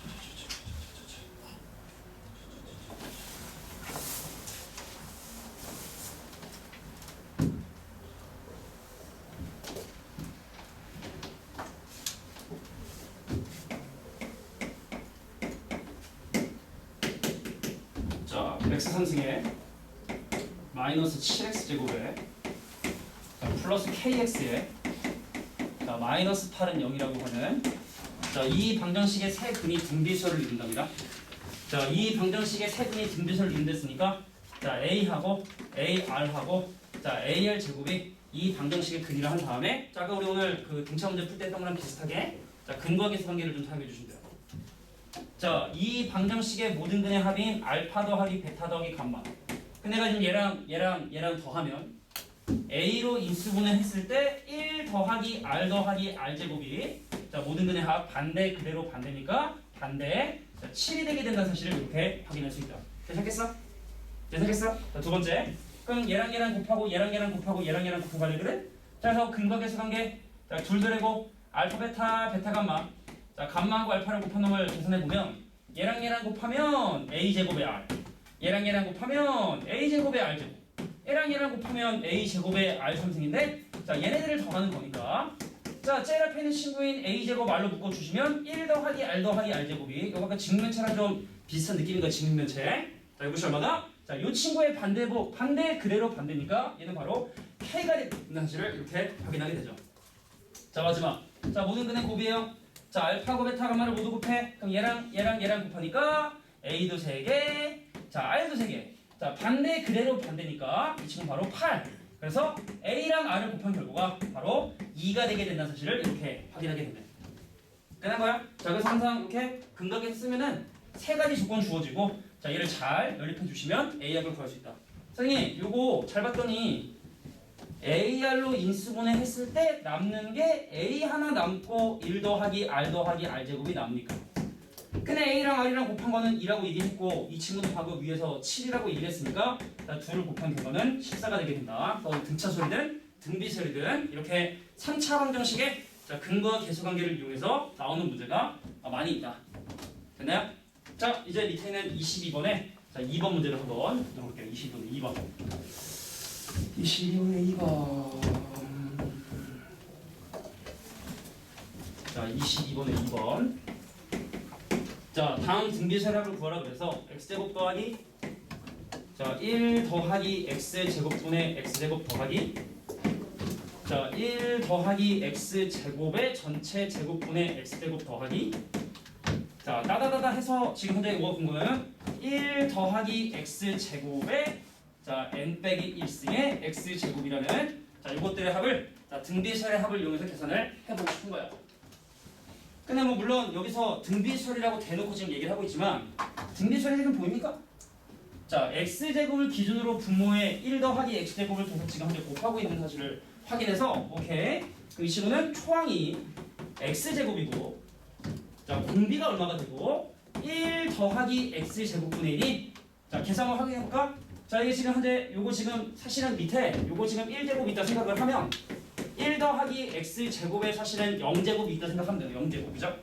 자, x 상승에 마이너스 7x 제곱에 자, 플러스 kx에 자, 마이너스 8은 0이라고 하는 자, 이 방정식의 세 근이 등비수열을 이룬답니다. 자, 이 방정식의 세 근이 등비수열을 이룬댔으니까 자, a하고 ar하고 자, ar 제곱이 이 방정식의 근이라 한 다음에 자, 아까 우리 오늘 그 등차 문제 풀 때 했던 거랑 비슷하게 자, 근과 계수 관계를 좀 사용해 주시면 돼요. 자, 이 방정식의 모든 근의 합인 알파 더하기 베타 더하기 감마. 근데 내가 지금 얘랑 더하면 a로 인수분해 했을 때 1 더하기 r 더하기 r 제곱이 자, 모든 근의 합 반대 그대로 반대니까 반대 자, 7이 되게 된다는 사실을 이렇게 확인할 수 있다. 괜찮겠어? 괜찮겠어? 자, 두 번째. 그럼 얘랑 곱하고 얘랑 곱하고 얘랑 곱하고 하려거든? 자, 그래서 근과 계수 관계 자, 둘 더하고 알파 베타 감마 자, 감마하고 알파를 곱한 놈을 계산해 보면 얘랑 곱하면 a 제곱의 r 얘랑 곱하면 a 제곱의 r 제곱 얘랑 곱하면 a 제곱의 r 3승인데 자, 얘네들을 더하는 거니까 자, 제일 앞에 있는 친구인 a 제곱 r로 묶어주시면 1 더하기 r 더하기 r 제곱이 이거 아까 직면체랑 좀 비슷한 느낌인가 직면체 자, 이것이 얼마다? 자, 이 친구의 반대복 반대 그대로 반대니까 얘는 바로 k가 된다는 사실을 이렇게 확인하게 되죠. 자, 마지막 자, 모든 근의 곱이에요. 자, 알파고 베타 감마를 모두 곱해. 그럼 얘랑 곱하니까 a도 3개, 자, r도 3개. 자, 반대 그대로 반대니까 이 친구는 바로 8. 그래서 a랑 r을 곱한 결과가 바로 2가 되게 된다는 사실을 이렇게 확인하게 됩니다. 끝난 거야? 자, 그래서 항상 이렇게 근각에서 쓰면은 세 가지 조건 주어지고 자, 얘를 잘 연립해 주시면 AR을 구할 수 있다. 선생님, 요거 잘 봤더니 AR로 인수분해 했을 때 남는 게 A 하나 남고 1 더하기 R 더하기 R 제곱이 남으니까. 근데 A랑 R이랑 곱한 거는 2라고 얘기했고 이 친구도 방금 위에서 7이라고 얘기했으니까 둘을 곱한 결과는 14가 되게 된다. 등차수열이든 등비수열이든 이렇게 3차 방정식의 근과 계수 관계를 이용해서 나오는 문제가 많이 있다. 됐나요? 자, 이제 밑에 있는 22번에 자, 2번 문제를 한번 들어볼게요. 22번에 2번. 22번에 2번. 자, 22번에 2번. 자, 다음 등비수열 합을 구하라 그래서 x제곱 더하기 자, 1 더하기 x제곱분의 x제곱 더하기 자, 1 더하기 x제곱의 전체 제곱분의 x제곱 더하기 자, 따다다다 해서 지금 현재 뭐가 궁금하면 1 더하기 x제곱의 자, n 빼기 1승의 x제곱이라는 자, 이것들의 합을 자, 등비수열의 합을 이용해서 계산을 해보고 싶은 거야. 근데 뭐 물론 여기서 등비수열이라고 대놓고 지금 얘기를 하고 있지만 등비수열이 지금 보입니까? 자, x제곱을 기준으로 분모에 1 더하기 x제곱을 계속 지금 현재 곱하고 있는 사실을 확인해서 오케이. 이 친구는 초항이 x제곱이고 자, 공비가 얼마가 되고 1 더하기 x제곱분의 1이 자, 계산을 확인해볼까? 자, 이게 지금 현재 요거 지금 사실은 밑에 요거 지금 1제곱 있다 생각을 하면 1 더하기 x제곱에 사실은 0제곱이 있다 생각하면 돼요. 0제곱이죠?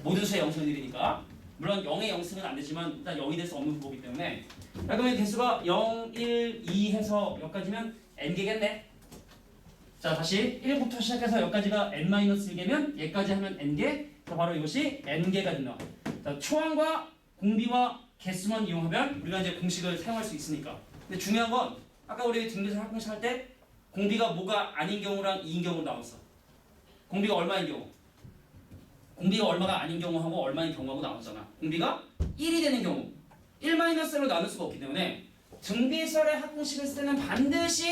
모든 수의 0승은 1이니까 물론 0의 0승은 안 되지만 일단 0이 될 수 없는 부분이기 때문에 자, 그러면 개수가 0, 1, 2 해서 여기까지면 n개겠네. 자, 다시 1부터 시작해서 여기까지가 n-1개면 얘까지 하면 n개. 자, 바로 이것이 n개가 된다. 자, 초항과 공비와 개수만 이용하면 우리가 이제 공식을 사용할 수 있으니까. 근데 중요한 건 아까 우리 등비수열 합공식 할 때 공비가 뭐가 아닌 경우랑 2인 경우로 나왔어. 공비가 얼마인 경우? 공비가 얼마가 아닌 경우하고 얼마인 경우하고 나오잖아. 공비가 1이 되는 경우 1-1로 나눌 수가 없기 때문에 등비설의 합공식을 쓸 때는 반드시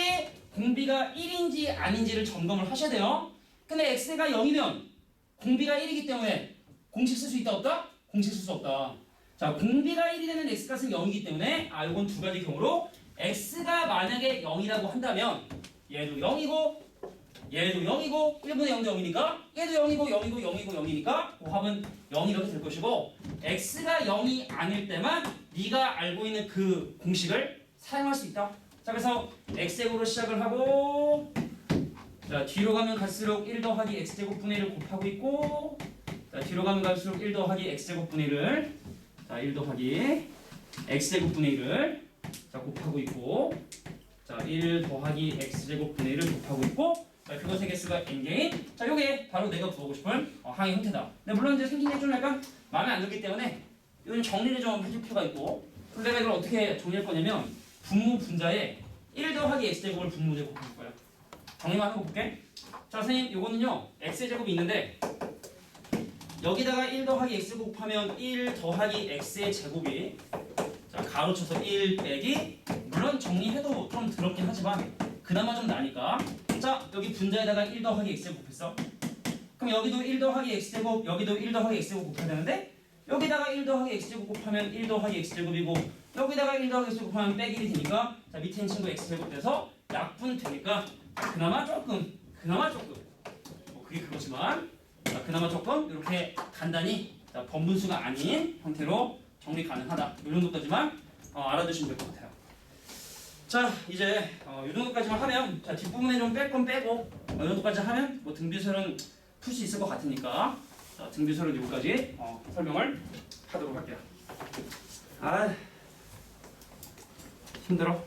공비가 1인지 아닌지를 점검을 하셔야 돼요. 근데 x가 0이면 공비가 1이기 때문에 공식 쓸 수 있다 없다? 공식 쓸 수 없다. 자, 공비가 1이 되는 x값은 0이기 때문에 이건 두 가지 경우로 x가 만약에 0이라고 한다면 얘도 0이고 얘도 0이고 1분의 0도 0이니까 얘도 0이고 0이고 0이고 0이니까 곱합은 0 이렇게 될 것이고 x가 0이 아닐 때만 네가 알고 있는 그 공식을 사용할 수 있다. 자, 그래서 x제곱으로 시작을 하고 자, 뒤로 가면 갈수록 1 더하기 x제곱분의 1을 곱하고 있고 자, 뒤로 가면 갈수록 1 더하기 x제곱분의 1을 자, 1 더하기 x제곱분의 1을 자, 곱하고 있고 자, 1 더하기 x제곱분의 1을 곱하고 있고 자, 그것의 개수가 n개인 자, 요게 바로 내가 구하고 싶은 항의 형태다. 근데 물론 이제 생긴 게 좀 약간 마음에 안 들기 때문에 이건 정리를 좀 해줄 필요가 있고 그럼 내가 이걸 어떻게 정리할 거냐면 분모 분자에 1 더하기 x제곱을 분모에 곱할 거야. 정리만 하고 볼게. 자, 선생님 요거는요 x의 제곱이 있는데 여기다가 1 더하기 x 곱하면 1 더하기 x의 제곱이 자, 가로쳐서 1 빼기 물론 정리해도 좀 더럽긴 하지만 그나마 좀 나니까 자, 여기 분자에다가 1 더하기 x제곱 곱했어. 그럼 여기도 1 더하기 x제곱 여기도 1 더하기 x제곱 곱해야 되는데 여기다가 1 더하기 x제곱 곱하면 1 더하기 x제곱이고 여기다가 1 더하기 x제곱 곱하면 빼기 1이 되니까 자, 밑에 있는 친구 x제곱 돼서 약분 되니까 그나마 조금 뭐 그게 그거지만 자, 그나마 조금 이렇게 간단히 자, 번분수가 아닌 형태로 정리 가능하다. 이 정도까지만 알아두시면 될 것 같아요. 자, 이제 이 정도까지만 하면 자, 뒷부분에 좀 뺄 건 빼고 이 정도까지 하면 뭐 등비설은 풀 수 있을 것 같으니까 자, 등비설은 여기까지 설명을 하도록 할게요. 힘들어.